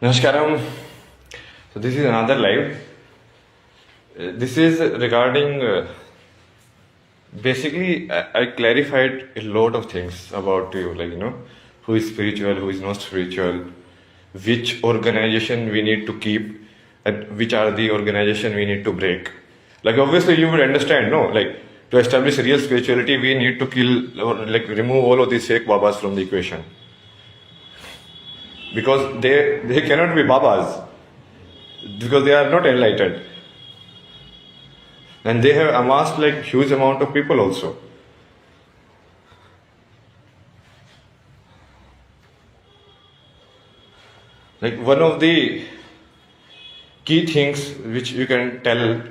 Namaskaram. So this is another live. This is regarding basically I clarified a lot of things about you, like who is spiritual, who is not spiritual, which organization we need to keep, and which are the organization we need to break. Like obviously you would understand, no? Like to establish real spirituality, we need to kill or like remove all of these fake babas from the equation because they cannot be babas because they are not enlightened and they have amassed like huge amount of people also. Like one of the key things which you can tell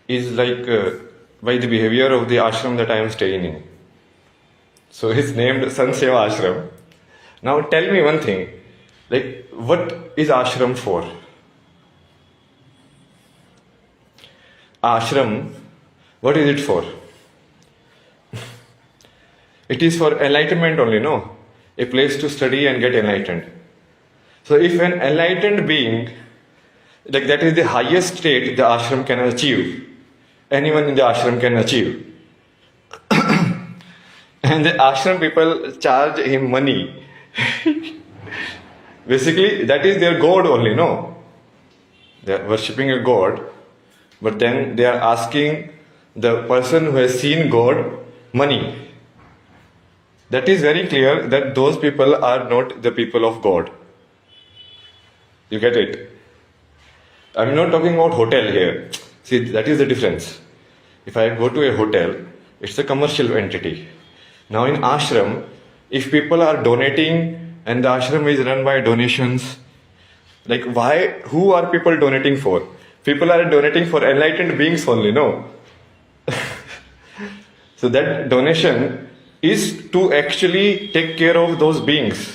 is like by the behavior of the ashram that I am staying in. So it's named Sanseva Ashram. Now tell me one thing, like what is ashram for? Ashram, what is it for? It is for enlightenment only, no? A place to study and get enlightened. So if an enlightened being, like that is the highest state the ashram can achieve, anyone in the ashram can achieve. And the ashram people charge him money. Basically, that is their god only, no? They are worshipping a god, but then they are asking the person who has seen God money. That is very clear that those people are not the people of God. You get it? I'm not talking about hotel here. See, that is the difference. If I go to a hotel, it's a commercial entity. Now in ashram, if people are donating and the ashram is run by donations, like why, who are people donating for? People are donating for enlightened beings only, no? So that donation is to actually take care of those beings.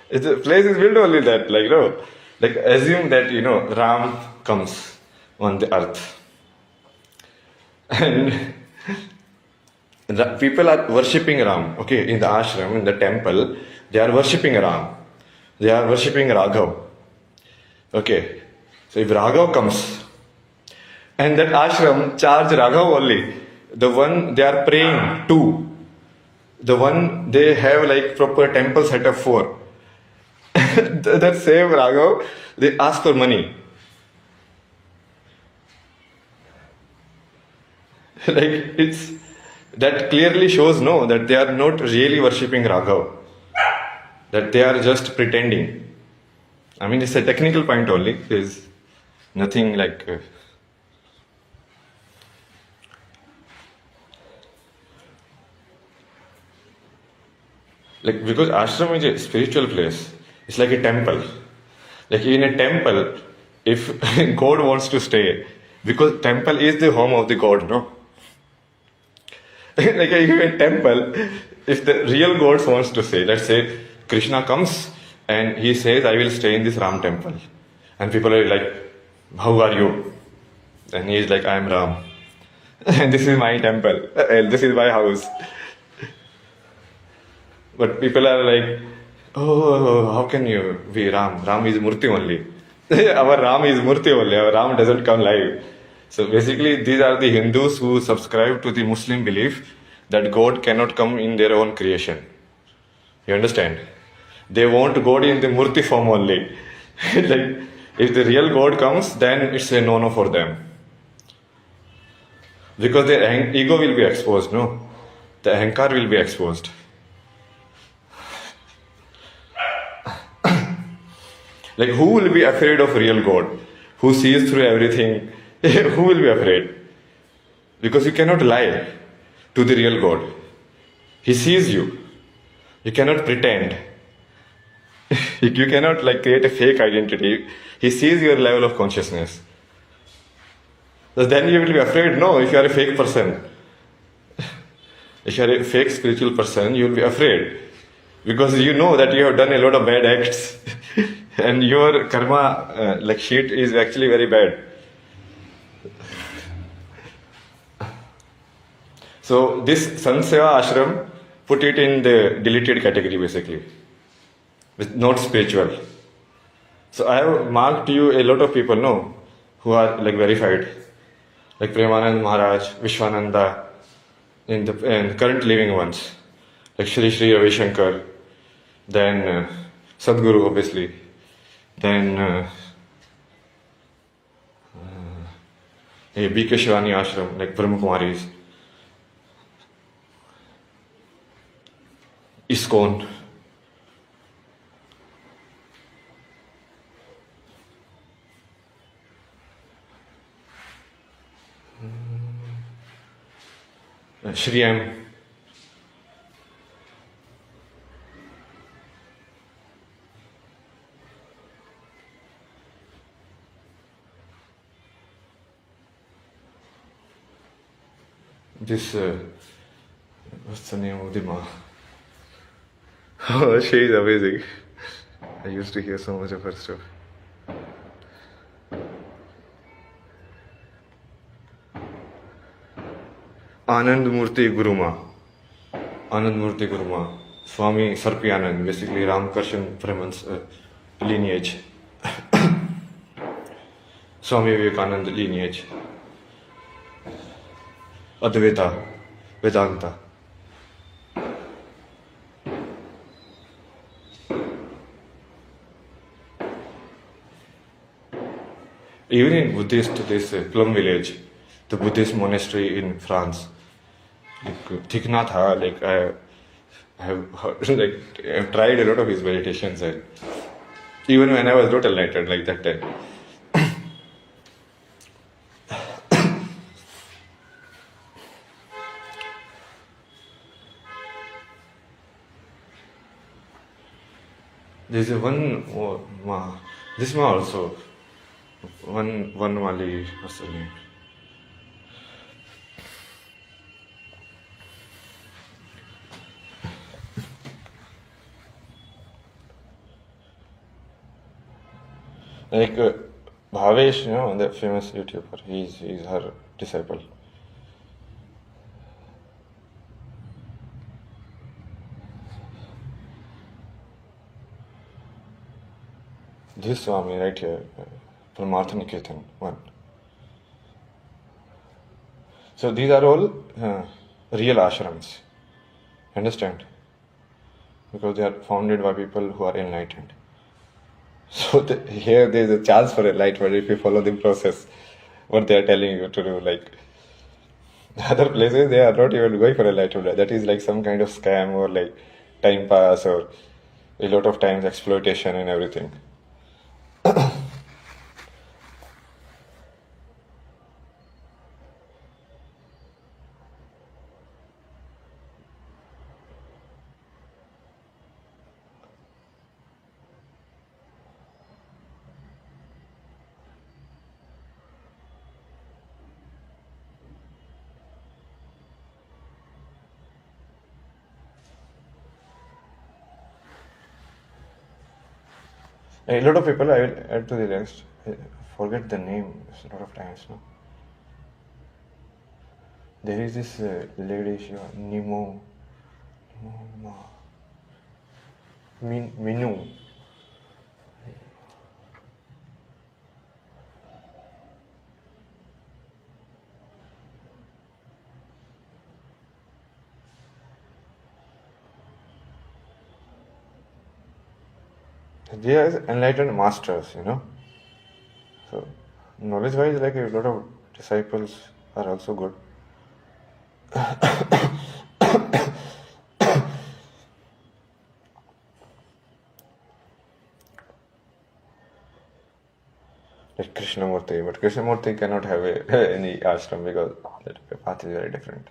The place is built only that, like assume that Ram comes on the earth, and the people are worshipping Ram. Okay, in the ashram, in the temple, they are worshipping Ram. They are worshipping Raghav. Okay, so if Raghav comes, and that ashram charge Raghav only, the one they are praying to, the one they have like proper temple setup for. That same Raghav, they ask for money. Like it's that clearly shows no that they are not really worshipping Raghav. That they are just pretending. I mean, it's a technical point only. There's nothing like. Like because ashram is a spiritual place. It's like a temple. Like in a temple, if God wants to stay, because temple is the home of the God, no? Like in a temple, if the real God wants to stay, let's say Krishna comes and he says, I will stay in this Ram temple. And people are like, how are you? And he is like, I am Ram. And this is my temple. This is my house. But people are like, oh, how can you be Ram? Ram is Murti only. Our Ram is Murti only. Our Ram doesn't come live. So basically, these are the Hindus who subscribe to the Muslim belief that God cannot come in their own creation. You understand? They want God in the Murti form only. Like, if the real God comes, then it's a no-no for them. Because their ego will be exposed, no? The ahankar will be exposed. Like, who will be afraid of real God? Who sees through everything? Who will be afraid? Because you cannot lie to the real God. He sees you. You cannot pretend. You cannot like create a fake identity. He sees your level of consciousness. So then you will be afraid. No, if you are a fake person, if you are a fake spiritual person, you will be afraid. Because you know that you have done a lot of bad acts. And your karma like sheet is actually very bad. So this Sant Seva ashram put it in the deleted category basically, with not spiritual. So I have marked you a lot of people know who are like verified, like Premanand Maharaj, Vishwananda, in the current living ones, like Shri Ravi Shankar, then Sadhguru obviously, then B.K. Shivani Ashram, like Brahma Kumaris, ISKCON. Shri M. This, what's the name of the ma? Oh, she is amazing. I used to hear so much of her stuff. Anand Murti Guruma. Anand Murti Guruma. Swami Sarpi Anand, basically Ramkarshan Brahman's lineage. Swami Vivekananda lineage. Advaita, Vedanta. Even in Buddhist, this Plum village, the Buddhist monastery in France, like Thich Nhat Hanh, like I have heard, like I've tried a lot of his meditations, and even when I was not enlightened like that time. There's a one ma, this ma also, one Mali, what's the name? Like Bhavesh, you know, that famous YouTuber, he's her disciple. This Swami right here, Paramartha Niketan, one. So these are all real ashrams, understand? Because they are founded by people who are enlightened. So here there is a chance for enlightenment if you follow the process, what they are telling you to do. Like other places, they are not even going for enlightenment. That is like some kind of scam or like time pass or a lot of times exploitation and everything. A lot of people, I will add to the list. I forget the name a lot of times now. There is this lady, she Minu. They are enlightened masters, you know. So, knowledge wise, like a lot of disciples are also good. Like Krishnamurti, but Krishnamurti cannot have any ashram because the path is very different.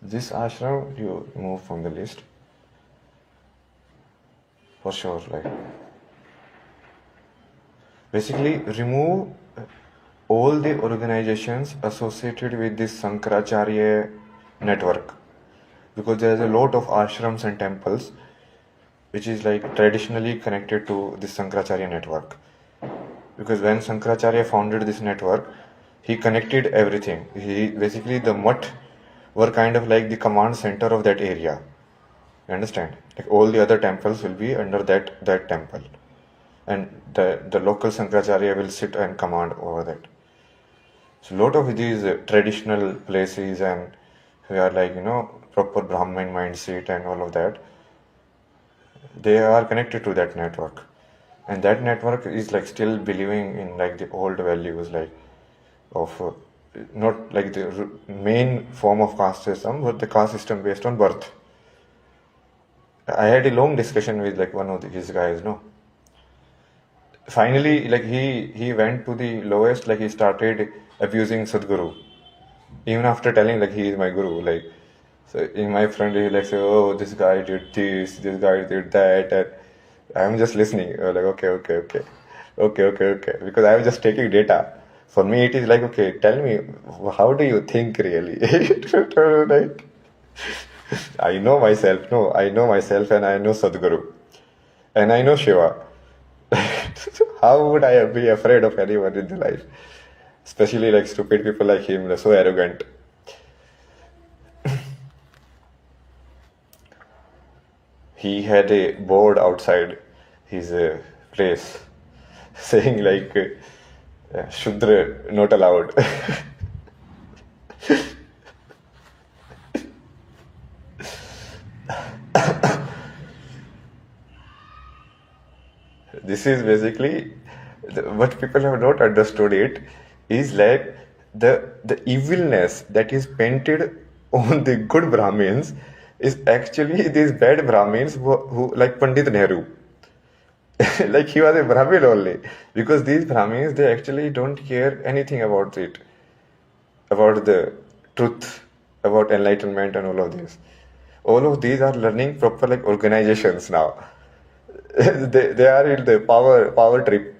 This ashram you remove from the list for sure. Like basically remove all the organizations associated with this Sankaracharya network, because there is a lot of ashrams and temples which is like traditionally connected to this Sankaracharya network. Because when Sankaracharya founded this network, he connected everything. He basically, the mutt were kind of like the command center of that area. You understand? Like all the other temples will be under that temple, and the local Sankaracharya will sit and command over that. So lot of these traditional places, and we are like proper Brahmin mindset and all of that, they are connected to that network, and that network is like still believing in like the old values, like of not like the main form of caste system, but the caste system based on birth. I had a long discussion with like one of his guys. No, finally, like he went to the lowest. Like he started abusing Sadhguru, even after telling like he is my guru. Like, so in my friend, he like say, oh, this guy did this guy did that, and I'm just listening. Like okay, because I'm just taking data. For me, it is like, okay, tell me, how do you think really? Like, I know myself. No, I know myself, and I know Sadhguru, and I know Shiva. How would I be afraid of anyone in the life? Especially like stupid people like him, they're so arrogant. He had a board outside his place saying like Shudra not allowed. This is basically what people have not understood. It is like the evilness that is painted on the good Brahmins is actually these bad Brahmins who like Pandit Nehru. Like he was a Brahmin only, because these Brahmins, they actually don't care anything about it, about the truth, about enlightenment and all of this. All of these are learning proper like organizations now. They are in the power trip,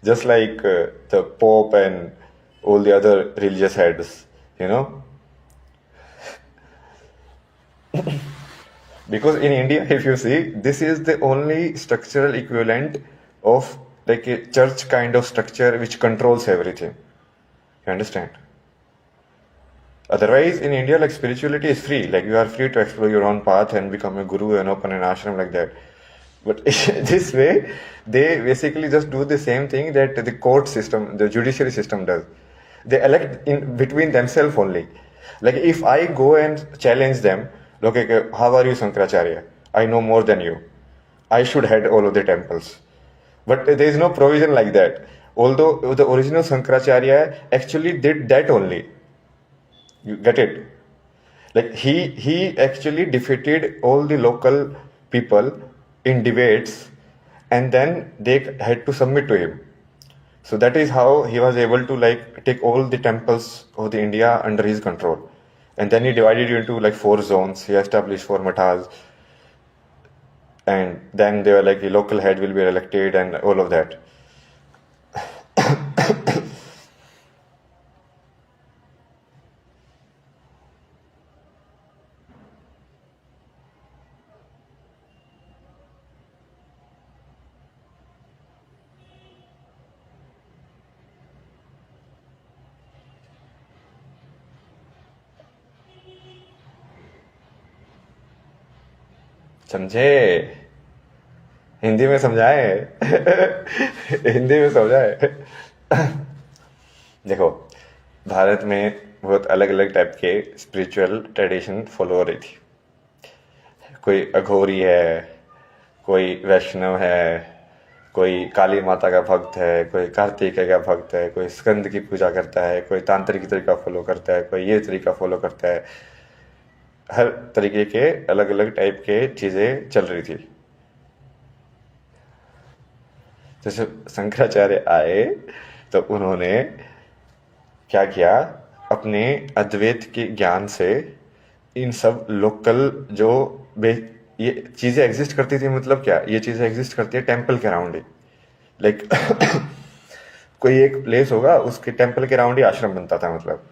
just like the Pope and all the other religious heads, you know. Because in India, if you see, this is the only structural equivalent of like a church kind of structure which controls everything. You understand? Otherwise, in India, like spirituality is free. Like you are free to explore your own path and become a guru and open an ashram like that. But this way, they basically just do the same thing that the court system, the judiciary system does. They elect in between themselves only. Like if I go and challenge them, okay, how are you, Sankaracharya? I know more than you. I should head all of the temples. But there is no provision like that. Although the original Sankaracharya actually did that only. You get it? Like he actually defeated all the local people in debates, and then they had to submit to him. So that is how he was able to like take all the temples of the India under his control. And then he divided it into like 4 zones. He established 4 mathas, and then they were like the local head will be elected and all of that. समझे? हिंदी में समझाए? हिंदी में समझाए? देखो, भारत में बहुत अलग अलग टाइप के स्पिरिचुअल ट्रेडिशन फॉलो हो रही थी. कोई अघोरी है, कोई वैष्णव है, कोई काली माता का भक्त है, कोई कार्तिकेय का भक्त है, कोई स्कंद की पूजा करता है, कोई तांत्रिक तरीका फॉलो करता है, कोई ये तरीका फॉलो करता है. हर तरीके के अलग अलग टाइप के चीजें चल रही थी. जैसे शंकराचार्य आए तो उन्होंने क्या किया, अपने अद्वैत के ज्ञान से इन सब लोकल जो ये चीजें एग्जिस्ट करती थी, मतलब क्या, ये चीजें एग्जिस्ट करती है टेम्पल के अराउंड ही. लाइक कोई एक प्लेस होगा, उसके टेम्पल के अराउंड ही आश्रम बनता था, मतलब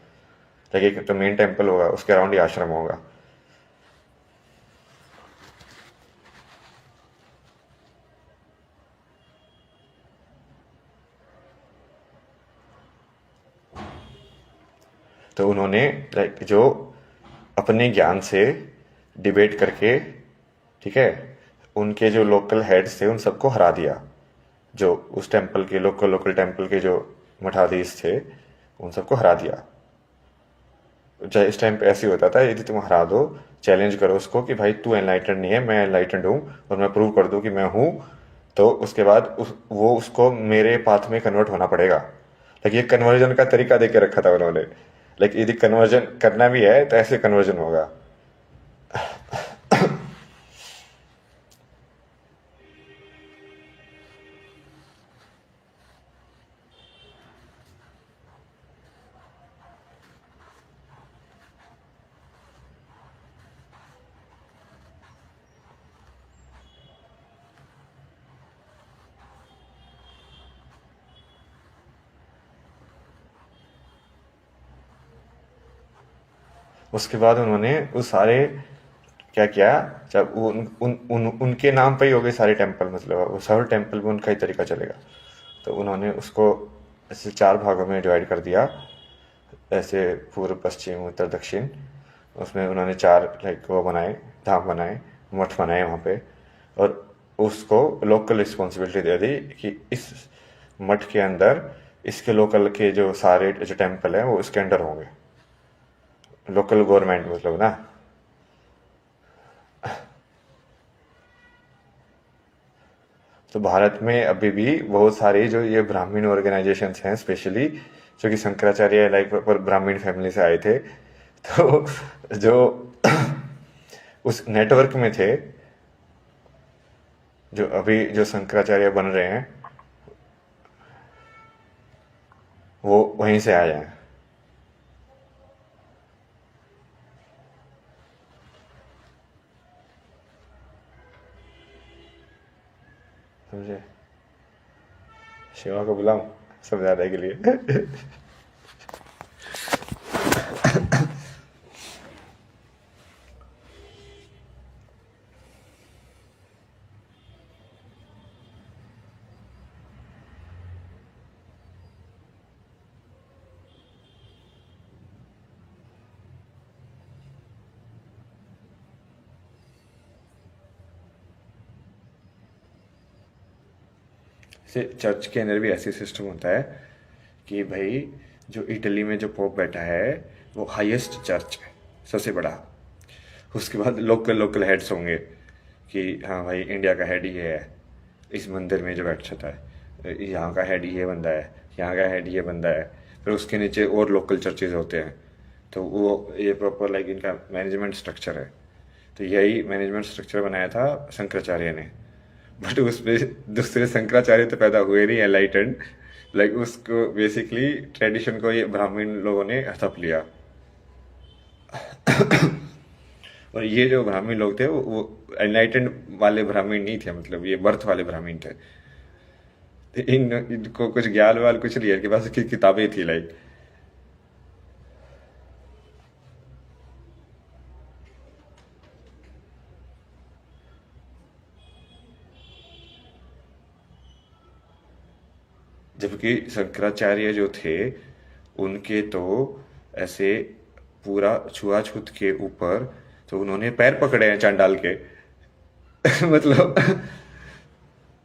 लाइक एक तो मेन टेम्पल होगा, उसके अराउंड ही आश्रम होगा। तो उन्होंने लाइक जो अपने ज्ञान से डिबेट करके, ठीक है, उनके जो लोकल हेड्स थे उन सबको हरा दिया। जो उस टेम्पल के लोकल लोकल टेम्पल के जो मठाधीश थे उन सबको हरा दिया। चाहे इस टाइम पे ऐसे ही होता था, यदि तुम हरा दो, चैलेंज करो उसको कि भाई तू एनलाइटेंड नहीं है, मैं एनलाइटेंड हूँ और मैं प्रूव कर दूँ कि मैं हूँ, तो उसके बाद वो उसको मेरे पाथ में कन्वर्ट होना पड़ेगा। लाइक ये कन्वर्जन का तरीका दे के रखा था उन्होंने। लाइक यदि कन्वर्जन करना भी है तो ऐसे कन्वर्जन होगा। उसके बाद उन्होंने उस सारे क्या किया, जब उनके नाम पे ही हो गए सारे टेम्पल, मतलब वो सारे टेम्पल में उनका ही तरीका चलेगा। तो उन्होंने उसको ऐसे 4 भागों में डिवाइड कर दिया, ऐसे पूर्व पश्चिम उत्तर दक्षिण। उसमें उन्होंने 4 लाइक वो बनाए, धाम बनाए, मठ बनाए वहाँ पे, और उसको लोकल रिस्पॉन्सिबिलिटी दे दी कि इस मठ के अंदर इसके लोकल के जो सारे जो टेम्पल हैं वो इसके अंडर होंगे। लोकल गवर्नमेंट मतलब ना। तो भारत में अभी भी बहुत सारी जो ये ब्राह्मण ऑर्गेनाइजेशंस हैं, स्पेशली जो कि शंकराचार्य लाइक पर ब्राह्मण फैमिली से आए थे, तो जो उस नेटवर्क में थे, जो अभी जो शंकराचार्य बन रहे हैं वो वहीं से आए हैं। समझे? शिवा को बुलाऊं समझाने के लिए? से चर्च के अंदर भी ऐसे सिस्टम होता है कि भाई जो इटली में जो पोप बैठा है वो हाईएस्ट चर्च है, सबसे बड़ा। उसके बाद लोकल लोकल हेड्स होंगे कि हाँ भाई इंडिया का हेड ये है, इस मंदिर में जो बैठ सकता है, यहाँ का हेड ये बंदा है, यहाँ का हेड ये बंदा है। फिर उसके नीचे और लोकल चर्चेज होते हैं। तो वो ये प्रॉपर लाइक इनका मैनेजमेंट स्ट्रक्चर है। तो यही मैनेजमेंट स्ट्रक्चर बनाया था शंकराचार्य ने। बट उसमें दूसरे शंकराचार्य तो पैदा हुए नहीं एनलाइटेंड, लाइक उसको बेसिकली ट्रेडिशन को ये ब्राह्मण लोगों ने हड़प लिया। और ये जो ब्राह्मण लोग थे वो एनलाइटेंड वाले ब्राह्मण नहीं थे, मतलब ये बर्थ वाले ब्राह्मण थे। इनको कुछ ज्ञान वाल कुछ नहीं है, इनके पास की किताबें थी लाइक। जबकि शंकराचार्य जो थे उनके तो ऐसे पूरा छुआछूत के ऊपर, तो उन्होंने पैर पकड़े हैं चांडाल के। मतलब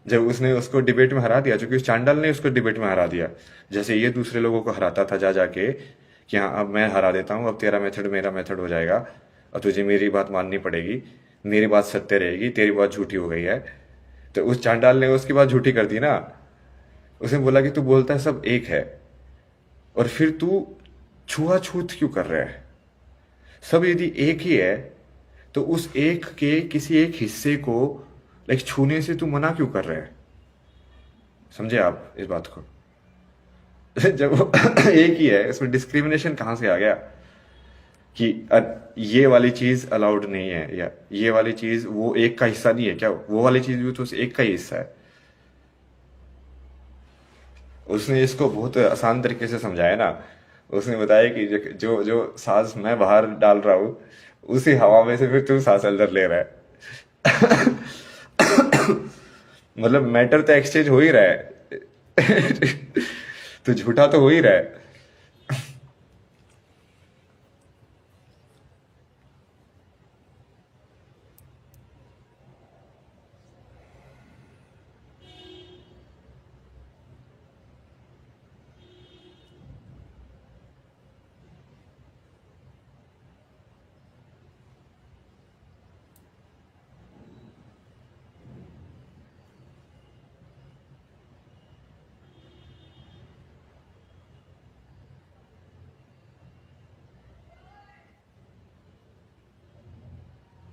जब उसने उसको डिबेट में हरा दिया, क्योंकि उस चांडाल ने उसको डिबेट में हरा दिया, जैसे ये दूसरे लोगों को हराता था जा जाके कि हाँ अब मैं हरा देता हूँ, अब तेरा मेथड मेरा मेथड हो जाएगा, और तुझे मेरी बात माननी पड़ेगी, मेरी बात सत्य रहेगी, तेरी बात झूठी हो गई है। तो उस चांडाल ने उसकी बात झूठी कर दी ना। उसने बोला कि तू बोलता है सब एक है, और फिर तू छुआछूत क्यों कर रहा है? सब यदि एक ही है तो उस एक के किसी एक हिस्से को लाइक छूने से तू मना क्यों कर रहे हैं? समझे आप इस बात को? जब वो एक ही है, इसमें डिस्क्रिमिनेशन कहां से आ गया कि ये वाली चीज अलाउड नहीं है, या ये वाली चीज वो एक का हिस्सा नहीं है क्या? वो वाली चीज भी तो उस एक का ही हिस्सा है। उसने इसको बहुत आसान तरीके से समझाया ना। उसने बताया कि जो जो सांस मैं बाहर डाल रहा हूँ, उसी हवा में से फिर तू सांस अंदर ले रहा है। मतलब मैटर तो एक्सचेंज हो ही रहा है। तो झूठा तो हो ही रहा है।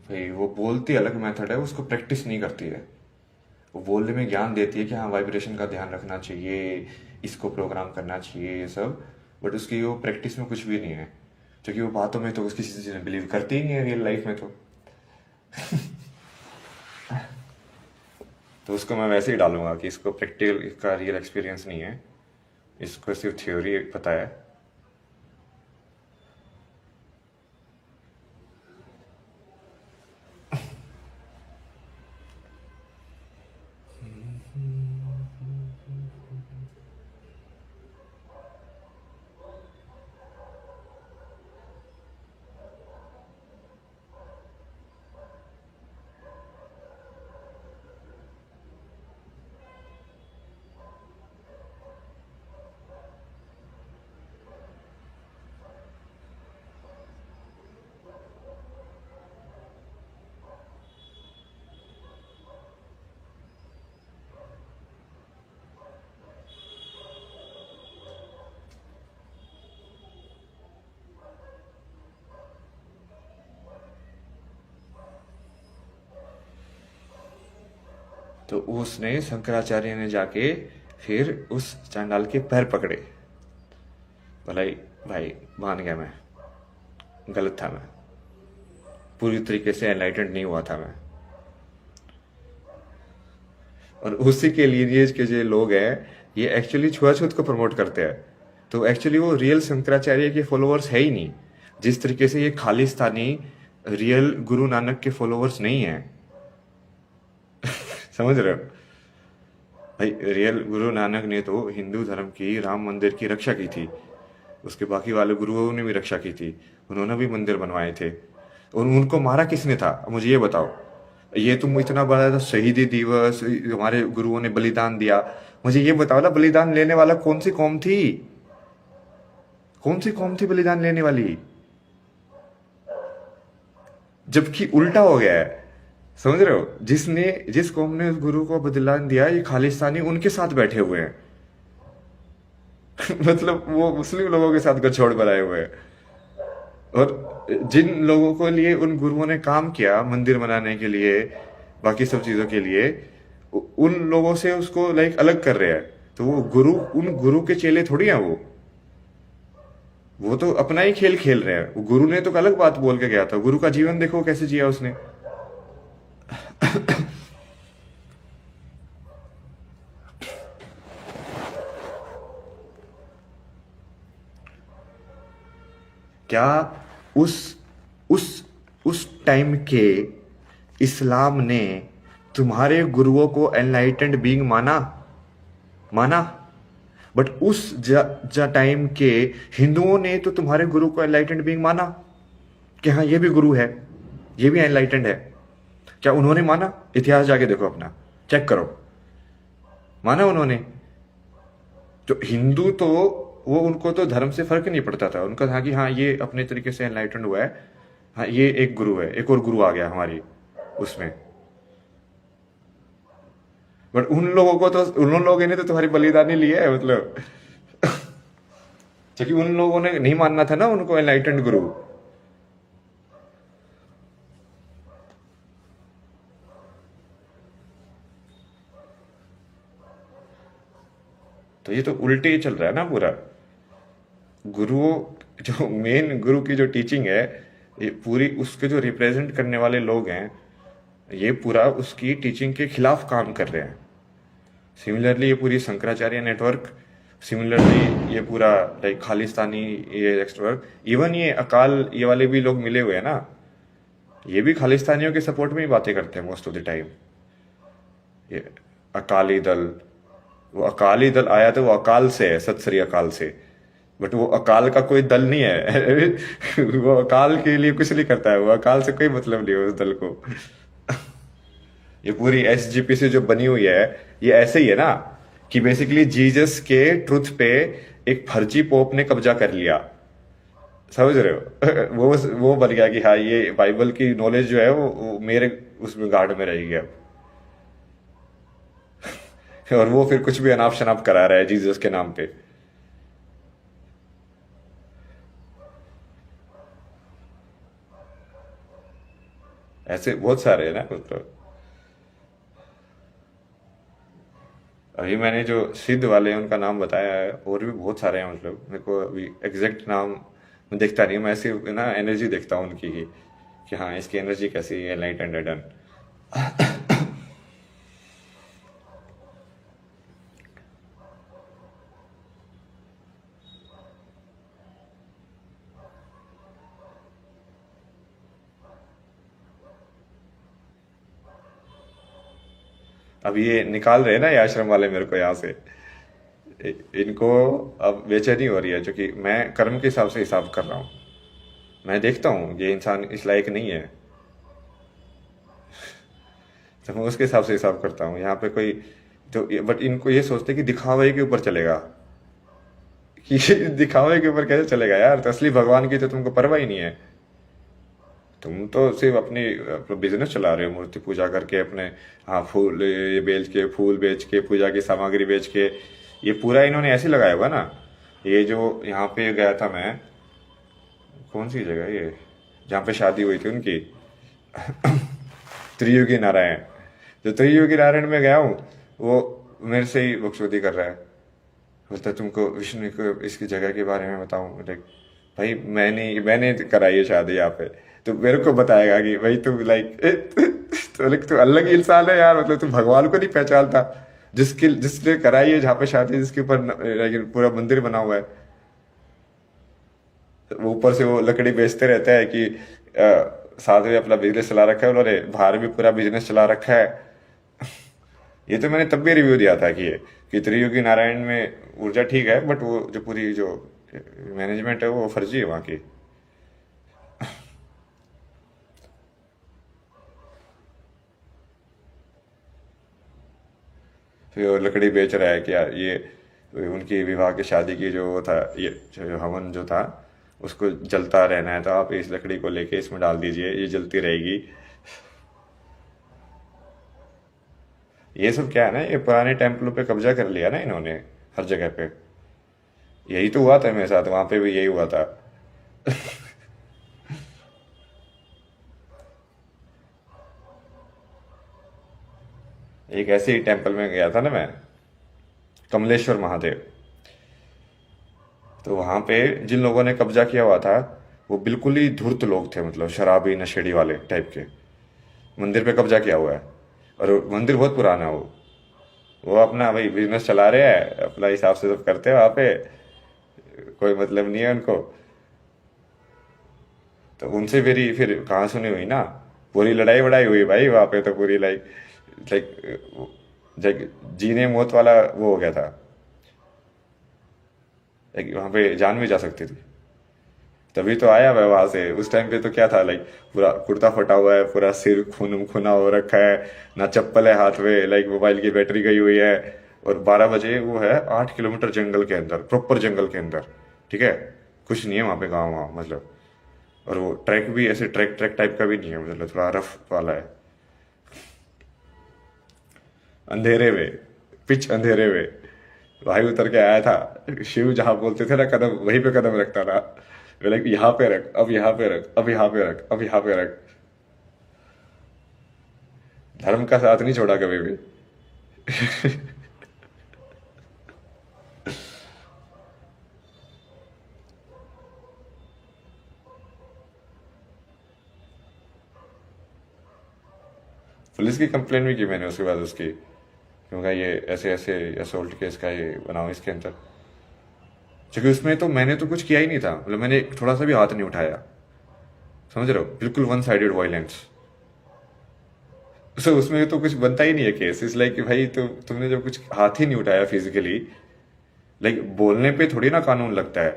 भाई वो बोलती अलग मेथड है, उसको प्रैक्टिस नहीं करती है। वो बोलने में ज्ञान देती है कि हाँ वाइब्रेशन का ध्यान रखना चाहिए, इसको प्रोग्राम करना चाहिए, ये सब। बट उसकी वो प्रैक्टिस में कुछ भी नहीं है, क्योंकि वो बातों में तो किसी चीज़ में बिलीव करती ही नहीं है रियल लाइफ में। तो उसको मैं वैसे ही डालूंगा कि इसको प्रैक्टिकल का रियल एक्सपीरियंस नहीं है, इसको सिर्फ थ्योरी पता है। तो उसने शंकराचार्य ने जाके फिर उस चांडाल के पैर पकड़े। भलाई भाई मान गया मैं, गलत था मैं, पूरी तरीके से एनलाइटेंड नहीं हुआ था मैं। और उसी के लीनिएज के जो लोग हैं, ये एक्चुअली छुआछूत को प्रमोट करते हैं। तो एक्चुअली वो रियल शंकराचार्य के फॉलोअर्स है ही नहीं, जिस तरीके से ये खालिस्तानी रियल गुरु नानक के फॉलोअर्स नहीं है। समझ रहे हो भाई? रियल गुरु नानक ने तो हिंदू धर्म की, राम मंदिर की रक्षा की थी, उसके बाकी वाले गुरुओं ने भी रक्षा की थी, उन्होंने भी मंदिर बनवाए थे। और उनको मारा किसने था मुझे ये बताओ? ये तुम इतना बड़ा शहीदी दिवस, हमारे गुरुओं ने बलिदान दिया, मुझे ये बताओ ना, बलिदान लेने वाला कौन सी कौम थी? कौन सी कौम थी बलिदान लेने वाली? जबकि उल्टा हो गया है। समझ रहे हो? जिस कौम ने उस गुरु को बलिदान दिया, ये खालिस्तानी उनके साथ बैठे हुए हैं। मतलब वो मुस्लिम लोगों के साथ गठजोड़ बनाए हुए हैं। और जिन लोगों को लिए उन गुरुओं ने काम किया मंदिर बनाने के लिए, बाकी सब चीजों के लिए, उन लोगों से उसको लाइक अलग कर रहे हैं। तो वो गुरु, उन गुरु के चेले थोड़ी हैं वो तो अपना ही खेल खेल रहे हैं। गुरु ने तो अलग बात बोल के गया था, गुरु का जीवन देखो कैसे जिया उसने। क्या उस उस उस टाइम के इस्लाम ने तुम्हारे गुरुओं को एनलाइटेंड बीइंग माना? माना। बट उस टाइम के हिंदुओं ने तो तुम्हारे गुरु को एनलाइटेंड बीइंग माना कि हाँ ये भी गुरु है, ये भी एनलाइटेंड है। क्या उन्होंने माना? इतिहास जाके देखो, अपना चेक करो, माना उन्होंने? तो हिंदू तो वो, उनको तो धर्म से फर्क नहीं पड़ता था, उनका था कि हाँ ये अपने तरीके से एनलाइटेंड हुआ है, हाँ ये एक गुरु है, एक और गुरु आ गया हमारी उसमें। बट उन लोगों को तो, उन लोगों ने तो तुम्हारी बलिदानी ली है, मतलब। क्योंकि उन लोगों ने नहीं मानना था ना उनको एनलाइटेंड गुरु। तो ये तो उल्टे ही चल रहा है ना पूरा। गुरुओं, जो मेन गुरु की जो टीचिंग है, ये पूरी उसके जो रिप्रेजेंट करने वाले लोग हैं, ये पूरा उसकी टीचिंग के खिलाफ काम कर रहे हैं। सिमिलरली ये पूरी शंकराचार्य नेटवर्क सिमिलरली ये पूरा लाइक खालिस्तानी, ये एक्सट्रोवर्ट, इवन ये अकाल, ये वाले भी लोग मिले हुए हैं ना, ये भी खालिस्तानियों के सपोर्ट में ही बातें करते हैं मोस्ट ऑफ द टाइम। ये अकाली दल, वो अकाली दल आया तो वो अकाल से है, सत श्री अकाल से, बट वो अकाल का कोई दल नहीं है। वो अकाल के लिए कुछ नहीं करता है, वो अकाल से कोई मतलब नहीं है उस दल को। ये पूरी एसजीपीसी जो बनी हुई है, ये ऐसे ही है ना कि बेसिकली जीसस के ट्रुथ पे एक फर्जी पोप ने कब्जा कर लिया, समझ रहे हो? वो बन गया कि हाँ ये बाइबल की नॉलेज जो है वो मेरे उसमें गार्ड में रहेगी अब। और वो फिर कुछ भी अनाप शनाप करा रहा है जीसस के नाम पे। ऐसे बहुत सारे हैं ना, मतलब अभी मैंने जो सिद्ध वाले हैं उनका नाम बताया है, और भी बहुत सारे हैं, मतलब मेरे को अभी एग्जैक्ट नाम मैं देखता नहीं हूँ, मैं सिर्फ ना एनर्जी देखता हूँ उनकी ही, कि हाँ इसकी एनर्जी कैसी है, लाइट एंड डन। अब ये निकाल रहे हैं ना ये आश्रम वाले मेरे को यहाँ से, इनको अब बेचैनी हो रही है, क्योंकि मैं कर्म के हिसाब से हिसाब कर रहा हूँ। मैं देखता हूँ ये इंसान इस लायक नहीं है, तो मैं उसके हिसाब से हिसाब करता हूँ। यहाँ पे कोई तो, बट इनको ये सोचते कि दिखावे के ऊपर चलेगा, कि दिखावे के ऊपर कैसे चलेगा यार, तो असली भगवान की तो तुमको परवाह ही नहीं है। तुम तो सिर्फ अपनी बिजनेस चला रहे हो, मूर्ति पूजा करके अपने, हाँ फूल ये बेच के, फूल बेच के, पूजा की सामग्री बेच के, ये पूरा इन्होंने ऐसे लगाया हुआ ना। ये जो यहाँ पे गया था मैं, कौन सी जगह ये जहाँ पे शादी हुई थी उनकी, त्रियुगी नारायण, जो त्रियुगी नारायण में गया हूँ, वो मेरे से ही बकचोदी कर रहा है, बोलता है, तुमको विष्णु को इसकी जगह के बारे में बताऊं। लाइक भाई मैंने कराई है शादी यहाँ पे, तो मेरे को बताएगा कि भाई तुम लाइक तो लाइक तू अलग ही इंसान है यार, मतलब तू भगवान को नहीं पहचानता, जिसने कराई है जहाँ पे शादी, जिसके ऊपर पूरा मंदिर बना हुआ है। वो ऊपर से वो लकड़ी बेचते रहते हैं कि साथ में अपना बिजनेस चला रखा है उन्होंने, बाहर भी पूरा बिजनेस चला रखा है। ये तो मैंने तब भी रिव्यू दिया था कि ये कि त्रियुगी नारायण में ऊर्जा ठीक है, बट वो जो पूरी जो मैनेजमेंट है वो फर्जी है वहाँ की। फिर वो लकड़ी बेच रहा है कि यार ये उनकी विवाह की शादी की जो वो था, ये जो हवन जो था, उसको जलता रहना है, तो आप इस लकड़ी को लेके इसमें डाल दीजिए, ये जलती रहेगी। ये सब क्या है ना, ये पुराने टेम्पलों पे कब्जा कर लिया ना इन्होंने हर जगह पे। यही तो हुआ था मेरे साथ, वहां पे भी यही हुआ था। एक ऐसे ही टेम्पल में गया था ना मैं, कमलेश्वर महादेव, तो वहां पे जिन लोगों ने कब्जा किया हुआ था, वो बिल्कुल ही धूर्त लोग थे, मतलब शराबी नशेड़ी वाले टाइप के। मंदिर पे कब्जा किया हुआ है, और मंदिर बहुत पुराना है वो अपना भाई बिजनेस चला रहे हैं, अपना हिसाब से सब करते हैं वहां पे, कोई मतलब नहीं है उनको। तो उनसे फिर कहाँ सुनी हुई ना, पूरी लड़ाई वड़ाई हुई भाई वहां पे, तो पूरी लाइक लाइक जीने मौत वाला वो हो गया था। लाइक वहां पे जान भी जा सकती थी, तभी तो आया मैं वहां से। उस टाइम पे तो क्या था, लाइक पूरा कुर्ता फटा हुआ है, पूरा सिर खून खुना हो रखा है, ना चप्पल है हाथ में, लाइक मोबाइल की बैटरी गई हुई है, और 12 बजे वो है 8 किलोमीटर जंगल के अंदर, प्रॉपर जंगल के अंदर, ठीक है, कुछ नहीं है वहां पे गाँव वाँव मतलब। और वो ट्रैक भी ऐसे ट्रैक ट्रैक टाइप का भी नहीं है, मतलब थोड़ा रफ वाला है, अंधेरे में, पिच अंधेरे में। भाई उतर के आया था, शिव जहां बोलते थे ना कदम, वहीं पे कदम रखता था। लाइक यहाँ पे रख, अब यहाँ पे रख, अब यहाँ पे रख, अब यहाँ पे रख। धर्म का साथ नहीं छोड़ा कभी भी। पुलिस की कंप्लेन भी की मैंने उसके बाद उसकी, क्योंकि ये ऐसे ऐसे असोल्ट केस का ये बनाओ इसके अंदर। क्योंकि उसमें तो मैंने तो कुछ किया ही नहीं था, मतलब मैंने थोड़ा सा भी हाथ नहीं उठाया, समझ रहे हो, बिल्कुल वन साइडेड वायलेंस। तो उसमें तो कुछ बनता ही नहीं है केस, इस लाइक कि भाई तुमने जब कुछ हाथ ही नहीं उठाया फिजिकली, लाइक बोलने पे थोड़ी ना कानून लगता है।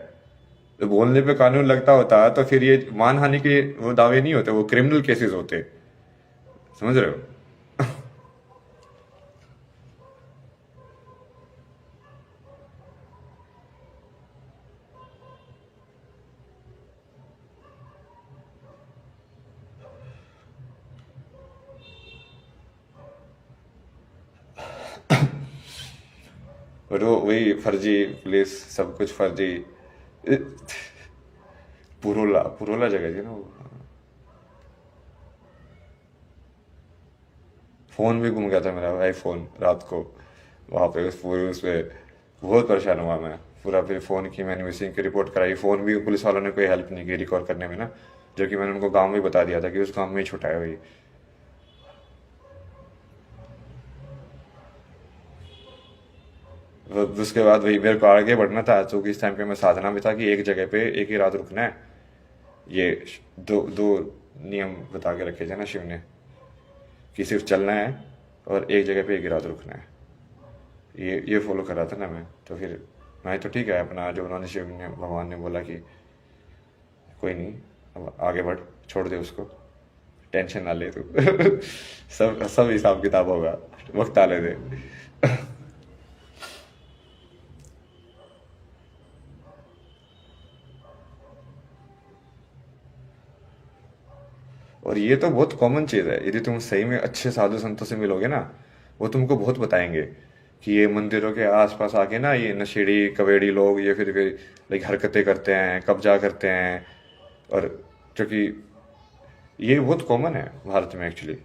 तो बोलने पे कानून लगता होता तो फिर ये मानहानि के वो दावे नहीं होते, वो क्रिमिनल केसेस होते, समझ रहे हो। और वो वही फर्जी पुलिस, सब कुछ फर्जी। पुरोला पुरोला जगह थी ना वो। फोन भी गुम गया था मेरा आईफोन रात को, वहां पे उस पूरे उस पे बहुत परेशान हुआ मैं पूरा। फिर फ़ोन की मैंने मिसिंग की रिपोर्ट कराई, फ़ोन भी पुलिस वालों ने कोई हेल्प नहीं की रिकॉर्ड करने में ना, जो कि मैंने उनको गांव में बता दिया था कि उस गांव में ही छुटा है भाई। उसके बाद वही मेरे को आगे बढ़ना था, क्योंकि इस टाइम पे मैं साधना में था कि एक जगह पे एक ही रात रुकना है। ये दो दो नियम बता के रखे थे ना शिव ने, कि सिर्फ चलना है और एक जगह पे एक ही रात रुकना है। ये फॉलो कर रहा था ना मैं, तो फिर मैं तो ठीक है अपना, जो उन्होंने शिव ने भगवान ने बोला कि कोई नहीं, अब आगे बढ़, छोड़ दे उसको, टेंशन ना ले तू। सब सब हिसाब किताब होगा, वक्त आने दे। और ये तो बहुत कॉमन चीज़ है, यदि तुम सही में अच्छे साधु संतों से मिलोगे ना, वो तुमको बहुत बताएंगे कि ये मंदिरों के आसपास आके ना ये नशेड़ी कवेड़ी लोग ये फिर लाइक हरकतें करते हैं, कब्जा करते हैं। और क्योंकि ये बहुत कॉमन है भारत में एक्चुअली।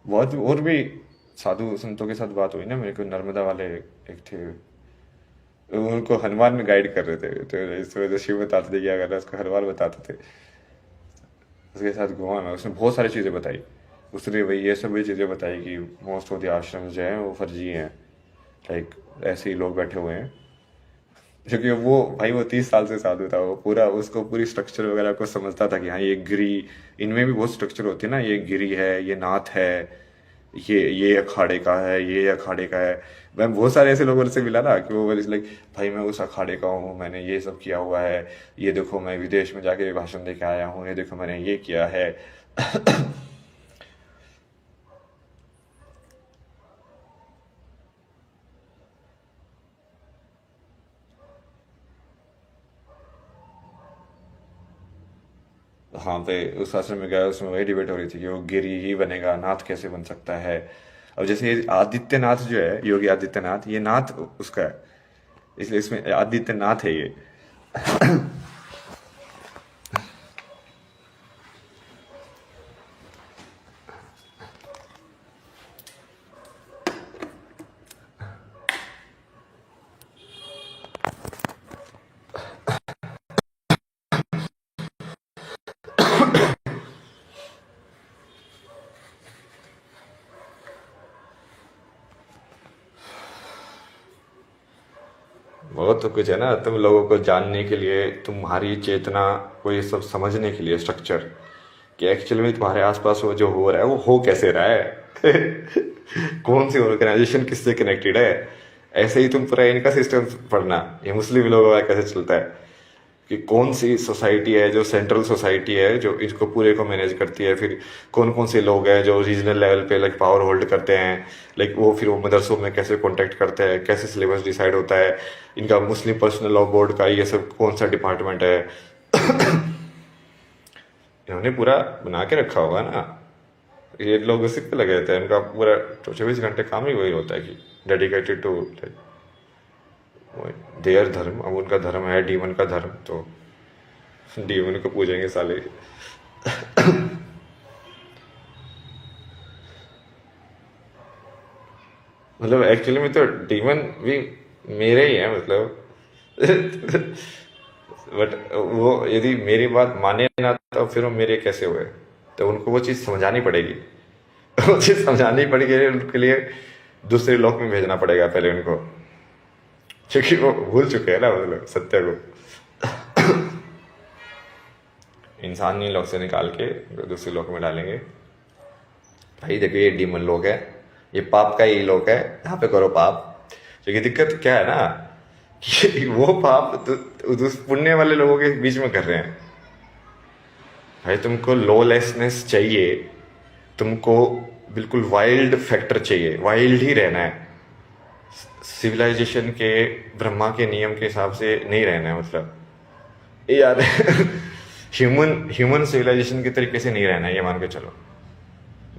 बहुत और भी साधु संतों के साथ बात हुई ना मेरे को, नर्मदा वाले एक थे, उनको हनुमान में गाइड कर रहे थे, तो इस वजह से शिव बताते थे क्या करना है, उसको हनुमान बताते थे। उसके साथ घुमा मैं, उसने बहुत सारी चीज़ें बताई। उसने वही ये सब भी चीज़ें बताई कि मोस्ट ऑफ द आश्रम जो है वो फर्जी हैं, लाइक ऐसे ही लोग बैठे हुए हैं। क्योंकि वो भाई वो 30 साल से साधु था, वो पूरा उसको पूरी स्ट्रक्चर वगैरह को समझता था कि हाँ ये गिरी, इनमें भी बहुत स्ट्रक्चर होती है ना, ये गिरी है, ये नाथ है, ये अखाड़े का है, ये अखाड़े का है। मैं बहुत सारे ऐसे लोगों से मिला ना कि वो लाइक भाई मैं उस अखाड़े का हूँ, मैंने ये सब किया हुआ है, ये देखो मैं विदेश में जाके भाषण दे के आया हूँ, ये देखो मैंने ये किया है। हाँ पे उस आश्रम में गया, उसमें वही डिबेट हो रही थी कि वो गिरी ही बनेगा, नाथ कैसे बन सकता है। अब जैसे ये आदित्यनाथ जो है, योगी आदित्यनाथ, ये नाथ उसका है, इसलिए इसमें आदित्यनाथ है ये। बहुत तो कुछ है ना, तुम लोगों को जानने के लिए, तुम्हारी चेतना को ये सब समझने के लिए स्ट्रक्चर, कि एक्चुअली में तुम्हारे आसपास वो जो हो रहा है वो हो कैसे रहा है। कौन सी ऑर्गेनाइजेशन किससे कनेक्टेड है। ऐसे ही तुम पूरा इनका सिस्टम पढ़ना, ये मुस्लिम लोगों का कैसे चलता है, कि कौन सी सोसाइटी है जो सेंट्रल सोसाइटी है जो इसको पूरे को मैनेज करती है, फिर कौन कौन से लोग हैं जो रीजनल लेवल पे लाइक पावर होल्ड करते हैं, लाइक वो फिर वो मदरसों में कैसे कांटेक्ट करते हैं, कैसे सिलेबस डिसाइड होता है, इनका मुस्लिम पर्सनल लॉ बोर्ड का ये सब कौन सा डिपार्टमेंट है। इन्होंने पूरा बना के रखा होगा ना। ये लोग उसी पे लगे रहते हैं, इनका पूरा 24 घंटे काम ही वही होता है कि डेडिकेटेड टू देयर धर्म। अब उनका धर्म है डीमन का धर्म, तो डीमन को पूजेंगे साले। मतलब एक्चुअली में तो डीमन भी मेरे ही है, मतलब। बट वो यदि मेरी बात माने ना तो फिर वो मेरे कैसे हुए, तो उनको वो चीज़ समझानी पड़ेगी। वो चीज़ समझानी पड़ेगी उनके लिए, दूसरे लोक में भेजना पड़ेगा पहले उनको, क्योंकि वो भूल चुके हैं ना वो लोग सत्य को। इंसानी लोक से निकाल के दूसरे लोक में डालेंगे। भाई देखो ये डीमन लोक है, ये पाप का ही लोक है, यहाँ पे करो पाप। क्योंकि दिक्कत क्या है ना कि वो पाप पुण्य वाले लोगों के बीच में कर रहे हैं। भाई तुमको लॉलेसनेस चाहिए, तुमको बिल्कुल वाइल्ड फैक्टर चाहिए, वाइल्ड ही रहना है, सिविलाइजेशन के ब्रह्मा के नियम के हिसाब से नहीं रहना है। मतलब ये यार ह्यूमन सिविलाइजेशन के तरीके से नहीं रहना है, ये मान के चलो।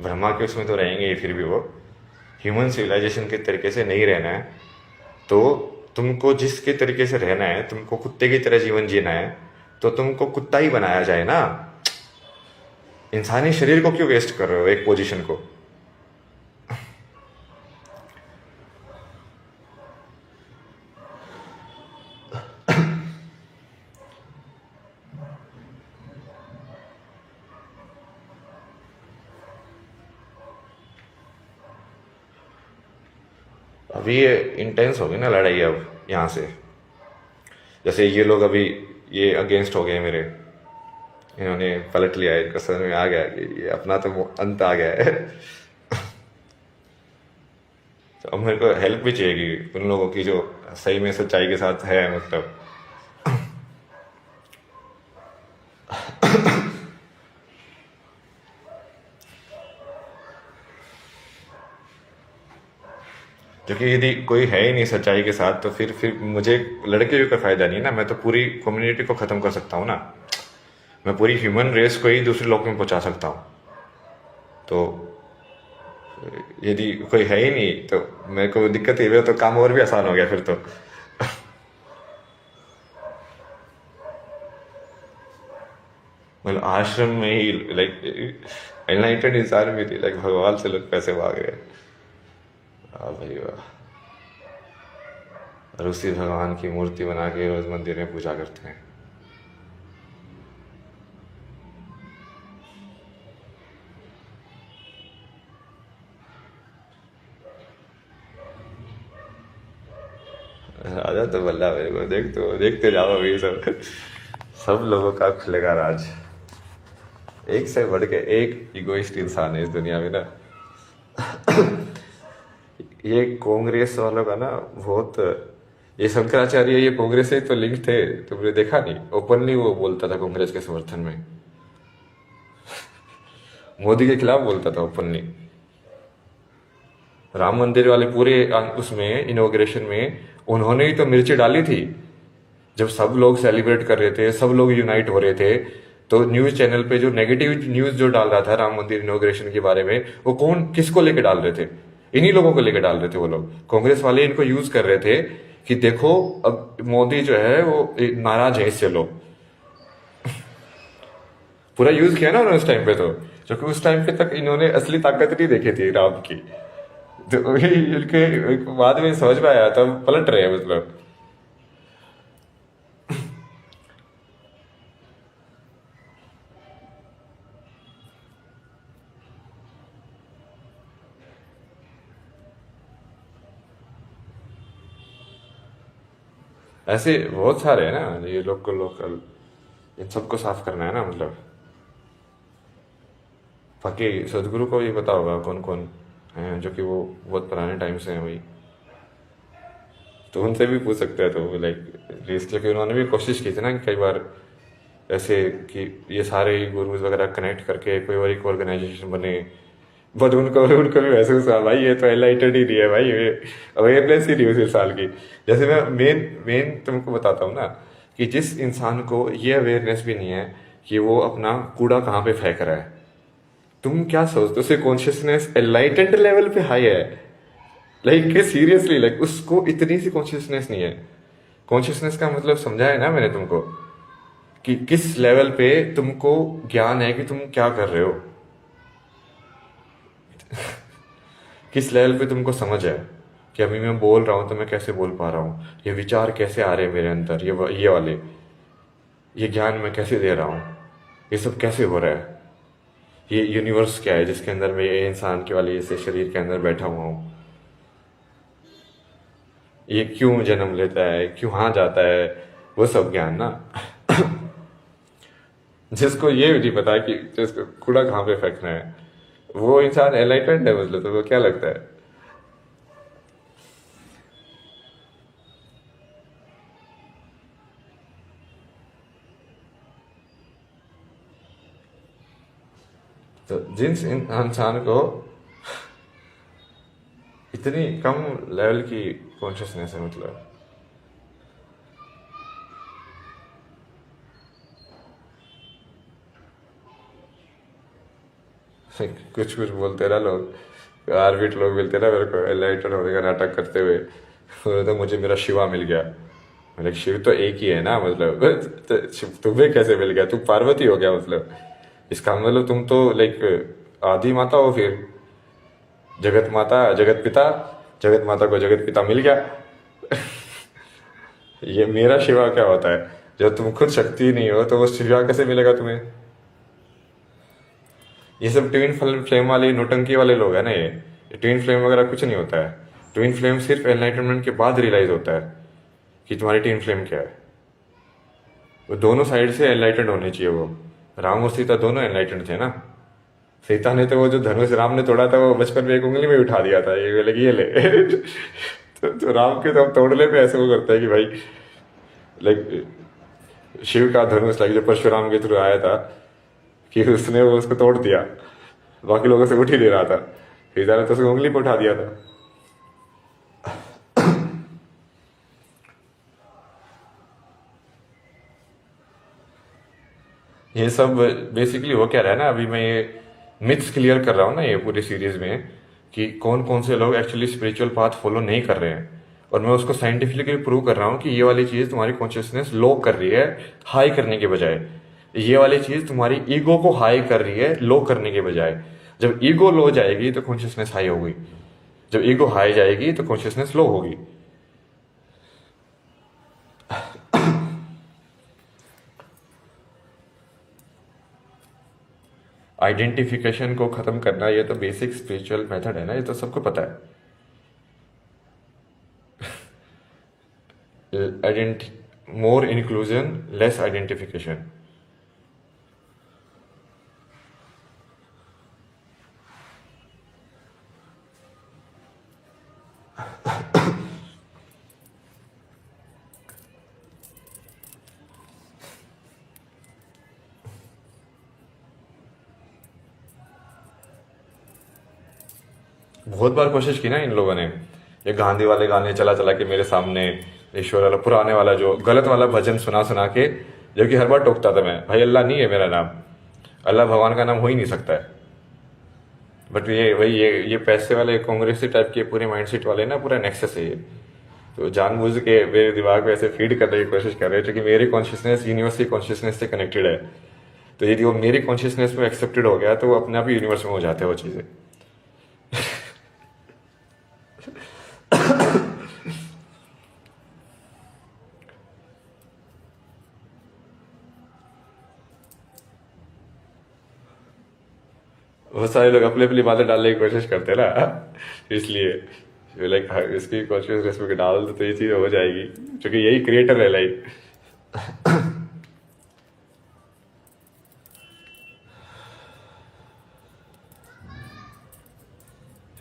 ब्रह्मा के उसमें तो रहेंगे ही, फिर भी वो ह्यूमन सिविलाइजेशन के तरीके से नहीं रहना है। तो तुमको जिसके तरीके से रहना है, तुमको कुत्ते की तरह जीवन जीना है, तो तुमको कुत्ता ही बनाया जाए ना। इंसानी शरीर को क्यों वेस्ट कर रहे हो एक पोजीशन को? अभी ये इंटेंस होगी ना लड़ाई अब यहाँ से। जैसे ये लोग अभी ये अगेंस्ट हो गए मेरे, इन्होंने पलट लिया, इनका समझ में आ गया कि ये अपना तो अंत आ गया है। तो अब मेरे को हेल्प भी चाहिए उन लोगों की जो सही में सच्चाई के साथ है। मतलब क्योंकि यदि कोई है ही नहीं सच्चाई के साथ, तो फिर मुझे लड़के भी कोई फायदा नहीं ना। मैं तो पूरी कम्युनिटी को खत्म कर सकता हूँ ना, मैं पूरी ह्यूमन रेस को ही दूसरे लोक में पहुंचा सकता हूँ। तो यदि कोई है ही नहीं तो मेरे को दिक्कत ही है, तो काम और भी आसान हो गया फिर तो। मतलब आश्रम में ही लाइक एनलाइटेड इंसान भी थी, लाइक भगवान से लोग पैसे भाग रहे। वाह भाई वाह। और उसी भगवान की मूर्ति बना के रोज मंदिर में पूजा करते हैं। राजा तो बल्ला मेरे को, देखते जाओ अभी सब लोगों का खुलेगा राज। एक से बढ़ के एक इगोइस्ट इंसान है इस दुनिया में ना। ये कांग्रेस वालों का ना बहुत, ये शंकराचार्य ये कांग्रेस से तो लिंक थे, तुमने देखा नहीं? ओपनली वो बोलता था कांग्रेस के समर्थन में, मोदी के खिलाफ बोलता था ओपनली। राम मंदिर वाले पूरे उसमें इनॉग्रेशन में उन्होंने ही तो मिर्ची डाली थी। जब सब लोग सेलिब्रेट कर रहे थे, सब लोग यूनाइट हो रहे थे, तो न्यूज चैनल पे जो नेगेटिव न्यूज जो डाल रहा था राम मंदिर इनॉग्रेशन के बारे में, वो कौन किसको लेके डाल रहे थे? इन्हीं लोगों को लेकर डाल रहे थे वो लोग। कांग्रेस वाले इनको यूज कर रहे थे कि देखो अब मोदी जो है वो नाराज है इससे लोग। पूरा यूज किया ना उन्होंने उस टाइम पे, तो क्योंकि उस टाइम पे तक इन्होंने असली ताकत नहीं देखी थी राम की, तो इनके बाद में समझ में आया, तब पलट रहे हैं मतलब। ऐसे बहुत सारे हैं ना ये लोकल, इन सबको साफ करना है ना मतलब। बाकी सदगुरु को ये पता होगा कौन कौन हैं, जो कि वो बहुत पुराने टाइम से हैं वही, तो उनसे भी पूछ सकते हैं। तो लाइक रिस्क, क्योंकि उन्होंने भी कोशिश की थी ना कि कई बार ऐसे कि ये सारे गुरुज वगैरह कनेक्ट करके कोई और एक ऑर्गेनाइजेशन बने, बट उनको भी महसूस हुआ भाई ये तो एनलाइटेड ही नहीं है भाई, अवेयरनेस ही नहीं उस साल की। जैसे मैं मेन तुमको बताता हूँ ना कि जिस इंसान को ये अवेयरनेस भी नहीं है कि वो अपना कूड़ा कहाँ पे फेंक रहा है, तुम क्या सोचते हो? उससे कॉन्शियसनेस एनलाइटेंड लेवल पे हाई है, लाइक सीरियसली, लाइक उसको इतनी सी कॉन्शियसनेस नहीं है। कॉन्शियसनेस का मतलब समझा है ना मैंने तुमको, कि किस लेवल पे तुमको ज्ञान है कि तुम क्या कर रहे हो, किस लेवल पे तुमको समझ है कि अभी मैं बोल रहा हूं तो मैं कैसे बोल पा रहा हूं, ये विचार कैसे आ रहे हैं मेरे अंदर, ये वाले, ये ज्ञान मैं कैसे दे रहा हूं, ये सब कैसे हो रहा है, ये यूनिवर्स क्या है जिसके अंदर मैं ये इंसान के वाले ऐसे शरीर के अंदर बैठा हुआ हूं। ये क्यों जन्म लेता है, क्यों वहां जाता है, वो सब ज्ञान ना। जिसको ये नहीं पता कि जिसको कूड़ा कहाँ पे फेंकना है, वो इंसान एनलाइटेंड है, मतलब तो वो क्या लगता है। तो जिस इंसान को इतनी कम लेवल की कॉन्शियसनेस है, मतलब कुछ कुछ बोलते ना लोग, आर्बिट लोग मिलते ना मेरे को एनलाइटन होने का नाटक करते हुए, बोले तो मुझे मेरा शिवा मिल गया। मतलब शिव तो एक ही है ना, मतलब तो शिव तुम्हें कैसे मिल गया, तुम पार्वती हो गया मतलब। इसका मतलब तुम तो लाइक आदि माता हो फिर, जगत माता जगत पिता, जगत माता को जगत पिता मिल गया। ये मेरा शिवा क्या होता है, जब तुम खुद शक्ति नहीं हो तो वो शिवा कैसे मिलेगा तुम्हें। ये सब ट्विन फ्लेम वाले नोटंकी वाले लोग हैं ना, ये ट्विन फ्लेम वगैरह कुछ नहीं होता है। ट्विन फ्लेम सिर्फ एनलाइटनमेंट के बाद रियलाइज होता है कि तुम्हारी ट्विन फ्लेम क्या है। वो दोनों साइड से एनलाइटेंड होने चाहिए। वो राम और सीता दोनों एनलाइटेंड थे ना। सीता ने तो वो जो धनुष राम ने तोड़ा था वो बचपन में एक उंगली में उठा दिया था, ये लगी ये ले। तो राम के तो हम तोड़ने पे ऐसे वो करते हैं कि भाई लाइक शिव का धनुष लाइक जो परशुराम के थ्रू आया था कि उसने वो उसको तोड़ दिया, बाकी लोगों से उठ ही दे रहा था, सीता ने तो उसको उंगली पे उठा दिया था। ये सब बेसिकली वो क्या रहा है ना, अभी मैं ये मिथ्स क्लियर कर रहा हूँ ना ये पूरी सीरीज में, कि कौन कौन से लोग एक्चुअली स्पिरिचुअल पाथ फॉलो नहीं कर रहे हैं। और मैं उसको साइंटिफिकली प्रूव कर रहा हूँ कि ये वाली चीज़ तुम्हारी कॉन्शियसनेस लो कर रही है हाई करने के बजाय। ये वाली चीज़ तुम्हारी ईगो को हाई कर रही है लो करने के बजाय। जब ईगो लो जाएगी तो कॉन्शियसनेस हाई होगी, जब ईगो हाई जाएगी तो कॉन्शियसनेस लो होगी। आइडेंटिफिकेशन को खत्म करना ये तो बेसिक स्पिरिचुअल मेथड है ना, ये तो सबको पता है। मोर इंक्लूजन लेस आइडेंटिफिकेशन। बहुत बार कोशिश की ना इन लोगों ने, ये गांधी वाले गाने चला चला के मेरे सामने, ईश्वर वाला पुराने वाला जो गलत वाला भजन सुना सुना के, जो कि हर बार टोकता था मैं, भाई अल्लाह नहीं है मेरा नाम, अल्लाह भगवान का नाम हो ही नहीं सकता है। बट ये वही ये पैसे वाले कांग्रेसी टाइप के पूरे माइंडसेट वाले ना, पूरा नेक्सस है ये। तो जानबूझ के मेरे दिमाग में ऐसे फीड करने की कोशिश कर रहे हैं, क्योंकि मेरी कॉन्शियसनेस यूनिवर्स की कॉन्शियसनेस से कनेक्टेड है। तो यदि वो मेरी कॉन्शियसनेस में एक्सेप्टेड हो गया तो वो अपने आप ही यूनिवर्स में हो जाते हैं वो चीज़ें। बहुत सारे लोग अपनी अपनी बातें डालने की कोशिश करते हैं ना, इसलिए लाइक इसकी कॉन्शियसनेस में डाल दो तो ये चीज़ हो जाएगी, क्योंकि यही क्रिएटर है लाइक।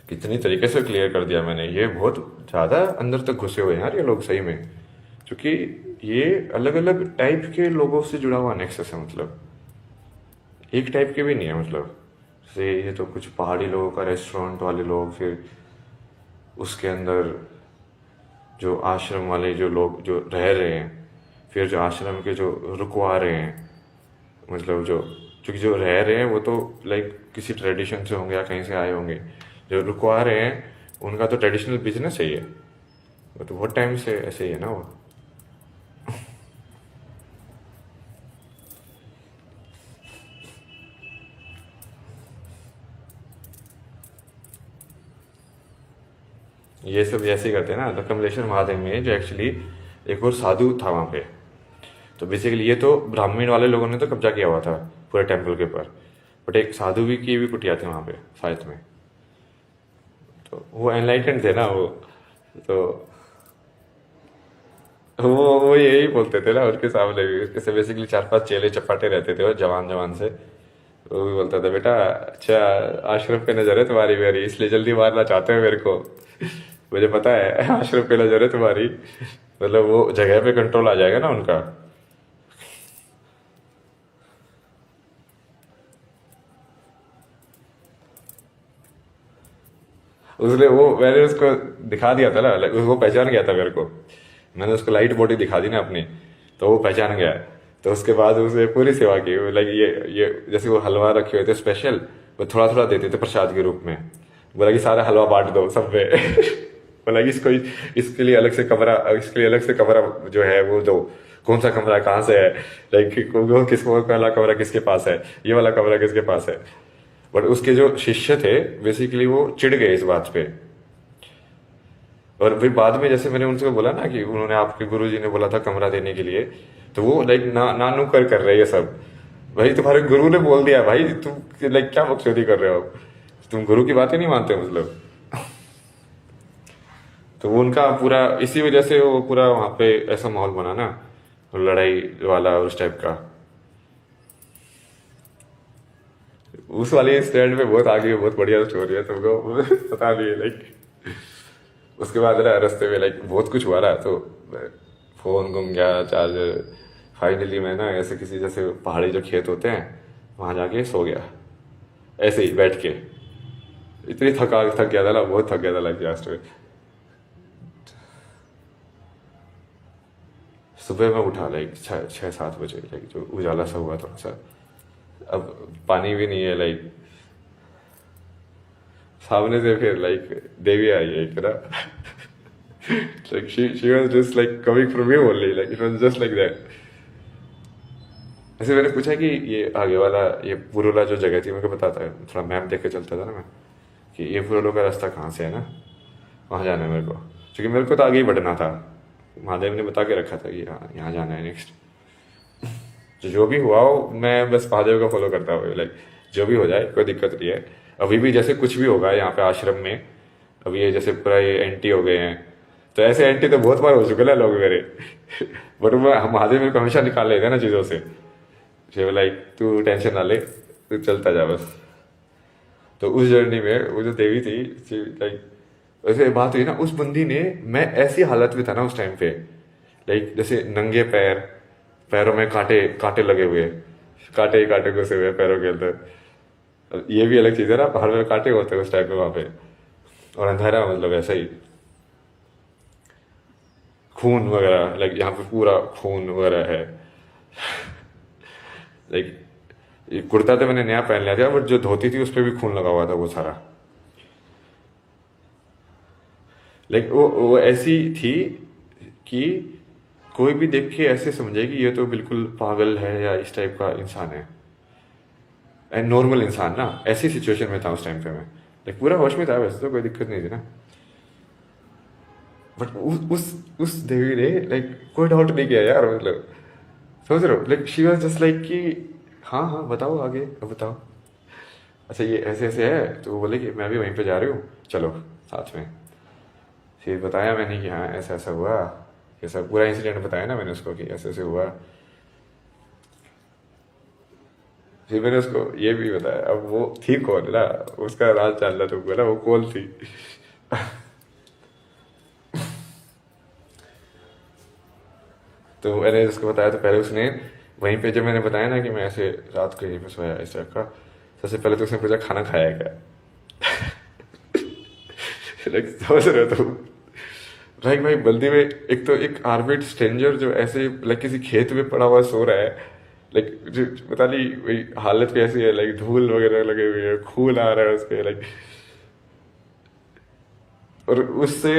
कितनी तरीके से क्लियर कर दिया मैंने, ये बहुत ज़्यादा अंदर तक घुसे हुए हैं यार ये लोग सही में, क्योंकि ये अलग अलग टाइप के लोगों से जुड़ा हुआ नेक्सस है, मतलब एक टाइप के भी नहीं है। मतलब जैसे ये तो कुछ पहाड़ी लोगों का रेस्टोरेंट वाले लोग, फिर उसके अंदर जो आश्रम वाले जो लोग जो रह रहे हैं, फिर जो आश्रम के जो रुकवा रहे हैं, मतलब जो क्योंकि जो रह रहे हैं वो तो लाइक किसी ट्रेडिशन से होंगे या कहीं से आए होंगे, जो रुकवा रहे हैं उनका तो ट्रेडिशनल बिजनेस है ये, वो तो बहुत टाइम से ऐसे ही है ना वो। ये सब ऐसे ही करते हैं ना। तो कमलेश्वर महादेव में जो एक्चुअली एक और साधु था वहाँ पे, तो बेसिकली ये तो ब्राह्मण वाले लोगों ने तो कब्जा किया हुआ था पूरे टेम्पल के ऊपर, बट एक साधु भी की भी कुटिया थी वहाँ पे साथ में। तो वो एनलाइटेंड थे ना वो, तो वो यही बोलते थे ना उनके सामने भी, जैसे बेसिकली चार पांच चेले चपाटे रहते थे वो जवान जवान से। वो भी बोलता था, बेटा अच्छा आशरफ पे नजर है तुम्हारी मेरी, इसलिए जल्दी मारना चाहते हो मेरे को। मुझे पता है आशरफ पे नजर है तुम्हारी, मतलब वो जगह पे कंट्रोल आ जाएगा ना उनका। उसने वो मैंने उसको दिखा दिया था ना, वो पहचान गया था मेरे को। मैंने उसको लाइट बॉडी दिखा दी ना अपनी, तो वो पहचान गया। तो उसके बाद उसने पूरी सेवा की, लाइक ये जैसे वो हलवा रखे हुए थे स्पेशल, वो थोड़ा थोड़ा देते थे प्रसाद के रूप में। बोला कि सारा हलवा बांट दो सब में। बोला कि इसको इसके लिए अलग से कमरा, इसके लिए अलग से कमरा जो है वो दो। कौन सा कमरा कहाँ से है, लाइक वो किसको वाला कमरा किसके पास है, ये वाला कमरा किसके पास है। बट उसके जो शिष्य थे बेसिकली वो चिढ़ गए इस बात पे। और फिर बाद में जैसे मैंने उनसे बोला ना कि उन्होंने आपके गुरुजी ने बोला था कमरा देने के लिए, तो वो लाइक नानू कर रहे हैं ये सब। भाई तुम्हारे गुरु ने बोल दिया भाई, तुम लाइक क्या बकचोदी कर रहे हो, तुम गुरु की बातें नहीं मानते मतलब। तो वो उनका पूरा इसी वजह से वो पूरा वहां पे ऐसा माहौल बना ना, लड़ाई वाला उस टाइप का। उस वाले स्टैंड पे बहुत आगे बहुत बढ़िया स्टोरी है तुमको पता नहीं है लाइक। उसके बाद ना रास्ते में लाइक बहुत कुछ हुआ रहा, तो फोन गुम गया, चार्जर। फाइनली मैं ना ऐसे किसी जैसे पहाड़ी जो खेत होते हैं वहां जाके सो गया, ऐसे ही बैठ के। इतनी थक गया था ना, बहुत थक गया था लाइक लास्ट में। सुबह में उठा लाइक 6-7 बजे, लाइक जो उजाला सा हुआ थोड़ा सा। अब पानी भी नहीं है लाइक, सामने से फिर लाइक देवी आई है एक ना। Like she was just like coming from me only, like it was just like that. ऐसे मैंने पूछा कि ये आगे वाला ये पुरोला जो जगह थी, मेरे को बताता है, थोड़ा मैप देख के चलता था ना मैं, कि ये पुरोलो का रास्ता कहाँ से है ना, वहाँ जाना है मेरे को। क्योंकि मेरे को तो आगे ही बढ़ना था, महादेव ने बता के रखा था कि हाँ यहाँ जाना है नेक्स्ट। तो जो भी हुआ हो मैं बस महादेव का फॉलो करता हूँ, लाइक जो भी हो जाए कोई दिक्कत नहीं है। अभी भी जैसे कुछ भी होगा यहाँ पे आश्रम में, अभी ये जैसे पूरा ये एंटी हो गए हैं, तो ऐसे एंटी तो बहुत बार हो चुके हैं लोग मेरे। बट महादेव मेरे को हमेशा निकाल लेगा ना चीज़ों से, जो लाइक तू टेंशन ना ले, तू चलता जा बस। तो उस जर्नी में वो जो देवी थी, लाइक वैसे बात हुई ना, उस बंदी ने, मैं ऐसी हालत में था ना उस टाइम पे, लाइक जैसे नंगे पैर, पैरों में कांटे कांटे लगे हुए, कांटे ही कांटे घुसे हुए पैरों के अंदर। ये भी अलग चीज है ना, पहाड़ में कांटे होते हैं उस टाइप में वहां पे, और अंधेरा मतलब ऐसा ही, खून वगैरह, लाइक यहाँ पे पूरा खून वगैरह है। लाइक ये कुर्ता तो मैंने नया पहन लिया था, बट जो धोती थी उस पर भी खून लगा हुआ था वो सारा। लाइक वो ऐसी थी कि कोई भी देख के ऐसे समझे कि ये तो बिल्कुल पागल है या इस टाइप का इंसान है, एंड नॉर्मल इंसान ना। ऐसी सिचुएशन में था उस टाइम पे मैं, लाइक पूरा होश में था, वैसे तो कोई दिक्कत नहीं थी ना। बट उस देवी ने लाइक कोई डाउट नहीं किया यार, मतलब समझ रहे हो, like she was just like कि हाँ हाँ बताओ आगे, अब बताओ। अच्छा ये ऐसे ऐसे है, तो वो बोले कि मैं भी वहीं पे जा रही हूँ, चलो साथ में। फिर बताया मैंने कि हाँ ऐसा ऐसा हुआ, ये सब पूरा इंसिडेंट बताया ना मैंने उसको कि ऐसे ऐसे हुआ। फिर मैंने उसको ये भी बताया, अब वो थी कौन ना, उसका राज जानना तुमको ना, वो कौन थी। तो मैंने उसको बताया, तो पहले उसने वहीं पे, जब मैंने बताया ना कि मैं ऐसे रात को यहीं पे सोया इस टाइप का, सबसे पहले तो उसने पूछा खाना खाया है क्या। लाइक समझ रहे हो तुम, लाइक भाई बल्दी में एक तो एक आर्बिट स्ट्रेंजर जो ऐसे लाइक किसी खेत में पड़ा हुआ सो रहा है, लाइक जो पता नहीं वही हालत कैसी है, लाइक धूल वगैरह लगे हुए है, खून आ रहा है उसपे लाइक, और उससे,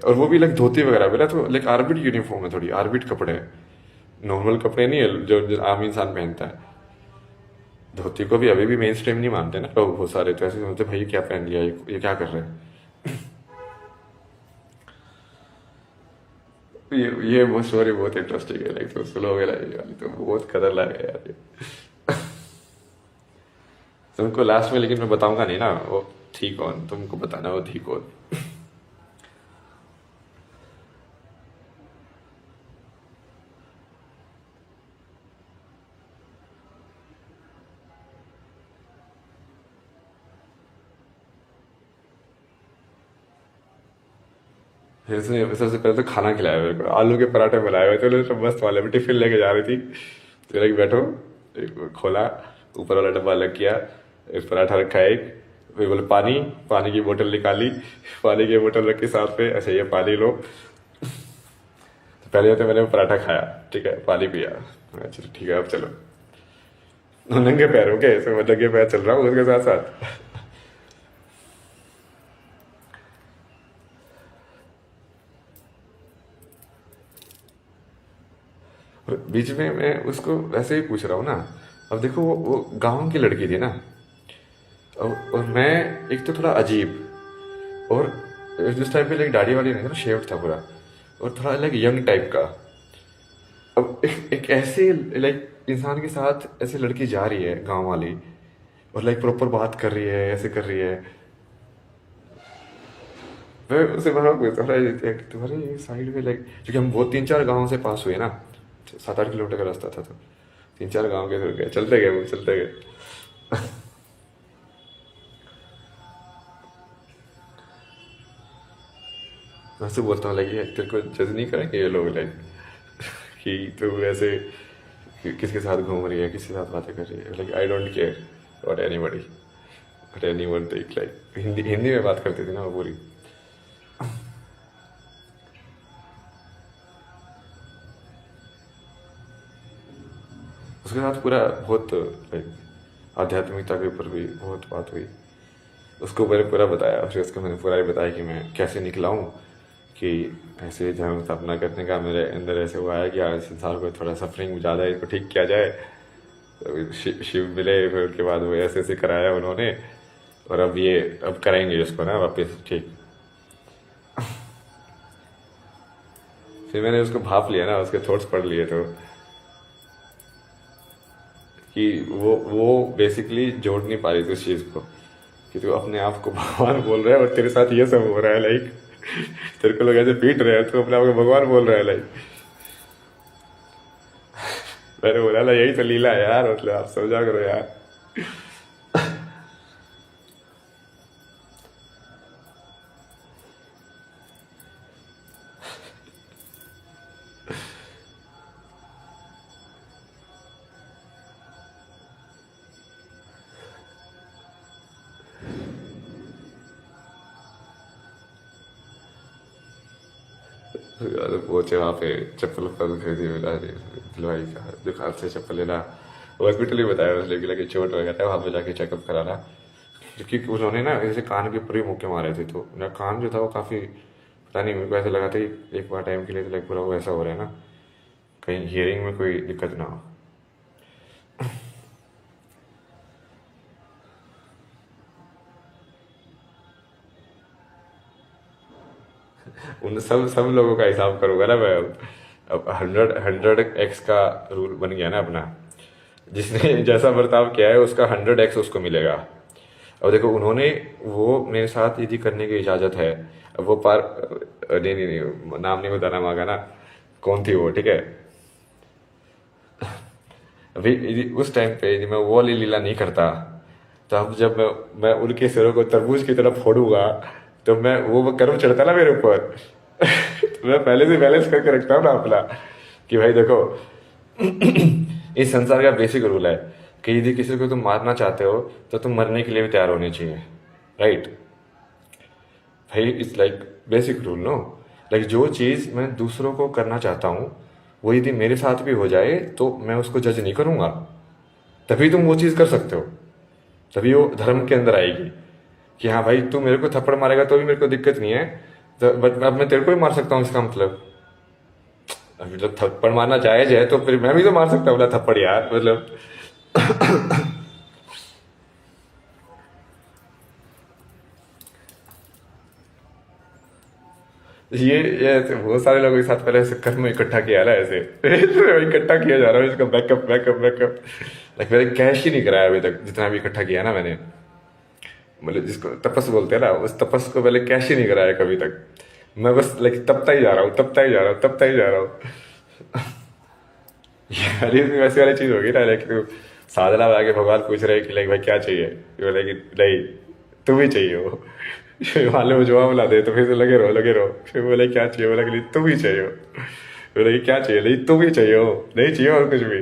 और वो भी लाइक धोती वगैरह पहना, तो लाइक आर्बिट यूनिफॉर्म है, थोड़ी आर्बिट कपड़े हैं, नॉर्मल कपड़े नहीं है जो आम इंसान पहनता है। धोती को भी अभी भी मेन स्ट्रीम नहीं मानते ना लोग बहुत सारे, तो ऐसे सोचते भाई क्या पहन लिया, ये क्या कर रहे हैं। ये वो स्टोरी बहुत इंटरेस्टिंग है, लाइक तो सुनोगे ना ये वाली, तो बहुत खतरनाक है यार ये। तुमको लास्ट में लेकिन मैं बताऊंगा नहीं ना वो थी कौन, तुमको बताना वो थी कौन। फिर उसने सबसे पहले तो खाना खिलाया मेरे को, आलू के पराठे बनाए हुए थे उन्होंने, सब मस्त वाले में टिफिन लेके जा रही थी। तो लगी बैठो, एक खोला, ऊपर वाला डब्बा अलग किया, एक पराठा रखा है, एक फिर बोले पानी, पानी की बोतल निकाली, पानी की बोतल रखी साथ में, अच्छा ये पानी लो। तो पहले तो मैंने वो पराठा खाया, ठीक है, पानी पिया, चलो ठीक है अब चलो। नंगे पैर हो गए, मैं नंगे पैर चल रहा हूँ उसके साथ साथ। और बीच में मैं उसको वैसे ही पूछ रहा हूँ ना। अब देखो वो गांव की लड़की थी ना, और मैं एक तो थोड़ा अजीब, और जिस टाइप में लाइक दाढ़ी वाड़ी नहीं था ना, शेव था पूरा, और थोड़ा लाइक यंग टाइप का। अब एक ऐसे लाइक इंसान के साथ ऐसे लड़की जा रही है गांव वाली, और लाइक प्रॉपर बात कर रही है, ऐसे कर रही है। मैं उसे बड़ा तुम्हारे साइड में लाइक, क्योंकि हम बहुत 3-4 गाँव से पास हुए ना, 7-8 किलोमीटर का रास्ता था, तो 3-4 गाँव के थ्रू गए, चलते गए वो चलते गए। मैं उससे बोलता हूँ लाइक ये तेरे को जज नहीं करेंगे ये लोग, लाइक कि तू ऐसे किसके साथ घूम रही है, किसके साथ बातें कर रही है, like I don't care what anybody, but anyone take, like Hindi Hindi में बात करती थी ना वो पूरी। उसके साथ पूरा बहुत लाइक आध्यात्मिकता के ऊपर भी बहुत बात हुई। उसको मैंने पूरा बताया, फिर उसको मैंने पूरा ही बताया कि मैं कैसे निकला हूँ, कि ऐसे धर्म स्थापना करने का मेरे अंदर ऐसे हुआ है कि आज संसार को थोड़ा सफरिंग ज़्यादा है, इसको ठीक किया जाए। तो शिव मिले, फिर उसके बाद वो ऐसे ऐसे कराया उन्होंने, और अब ये अब करेंगे इसको ना वापस ठीक। फिर मैंने उसको भाप लिया ना, उसके थॉट्स पढ़ लिए, तो कि वो बेसिकली जोड़ नहीं पा रही थी उस चीज़ को, कि तू अपने आप को भगवान बोल रहा है और तेरे साथ ये सब हो रहा है, लाइक तेरे को लोग ऐसे पीट रहे हैं, तू अपने आप को भगवान बोल रहा है, लाइक। मैंने बोला ला यही तो लीला है यार, मतलब आप समझा करो यार। यार पहुंचे वहाँ पे, चप्पल वप्पल खरीदी, मिला दिलवाई का दुकान से चप्पल लेना, हॉस्पिटल ही बताया उसने कि लगे चोट वगैरह है, वहाँ पे जाके चेकअप कराना। क्योंकि उन्होंने ना ऐसे कान के ऊपर ही मुक्के मारे थे, तो मेरा कान जो था वो काफ़ी, पता नहीं मेरे को ऐसा लगा था कि एक बार टाइम के लिए तो लाइक पूरा वो ऐसा हो रहा है ना, कहीं हियरिंग में कोई दिक्कत ना हो। उन सब सब लोगों का हिसाब करूंगा ना मैं अब 100x का रूल बन गया ना अपना, जिसने जैसा बर्ताव किया है उसका 100x उसको मिलेगा। अब देखो उन्होंने वो मेरे साथ यदि करने की इजाज़त है, अब वो पार, नहीं नहीं नहीं नाम नहीं बताना मांगा ना, कौन थी वो, ठीक है। अभी उस टाइम पे यदि मैं वो वाली लीला नहीं करता, तो अब जब मैं उनके सिरों को तरबूज की तरफ फोड़ूंगा, तो मैं वो कर्म चढ़ता ना मेरे ऊपर। तो मैं पहले से बैलेंस करके रखता हूँ ना अपना, कि भाई देखो इस संसार का बेसिक रूल है कि यदि किसी को तुम मारना चाहते हो तो तुम मरने के लिए भी तैयार होने चाहिए, राइट भाई, it's like basic rule no. Like जो चीज़ मैं दूसरों को करना चाहता हूँ वो यदि मेरे साथ भी हो जाए तो मैं उसको जज नहीं करूँगा, तभी तुम वो चीज़ कर सकते हो, तभी वो धर्म के अंदर आएगी। कि हाँ भाई तू मेरे को थप्पड़ मारेगा तो भी मेरे को दिक्कत नहीं है, तो बट अब मैं तेरे को ही मार सकता हूँ, इसका मतलब अभी जब थप्पड़ मारना जायज है तो फिर मैं भी तो मार सकता हूँ ना थप्पड़ यार, मतलब। ये ऐसे बहुत सारे लोगों के साथ पहले ऐसे कर्म इकट्ठा किया ना, ऐसे इकट्ठा किया जा रहा है, इसका बैकअप बैकअप बैकअप। लाइक मैंने कैश ही नहीं कराया अभी तक, जितना भी इकट्ठा किया ना मैंने, मतलब जिसको तपस बोलते हैं ना, उस तपस को पहले कैश ही नहीं कराया कभी तक। मैं बस लाइक तपता ही जा रहा हूँ, तपता ही जा रहा हूँ, तपता ही जा रहा हूँ। यार इसमें वैसी वाली चीज होगी ना, लाइक तू साधना लगा के भगवान पूछ रहे हैं कि लाइक भाई क्या चाहिए, ये बोले कि नहीं तुम ही चाहिए हो। मान लो वो जवाब ला दे तो फिर से लगे रहो लगे रहो, फिर बोले क्या चाहिए, बोला कि तुम ही चाहिए हो, बोले कि क्या चाहिए, नहीं तुम ही चाहिए हो, नहीं चाहिए और कुछ भी।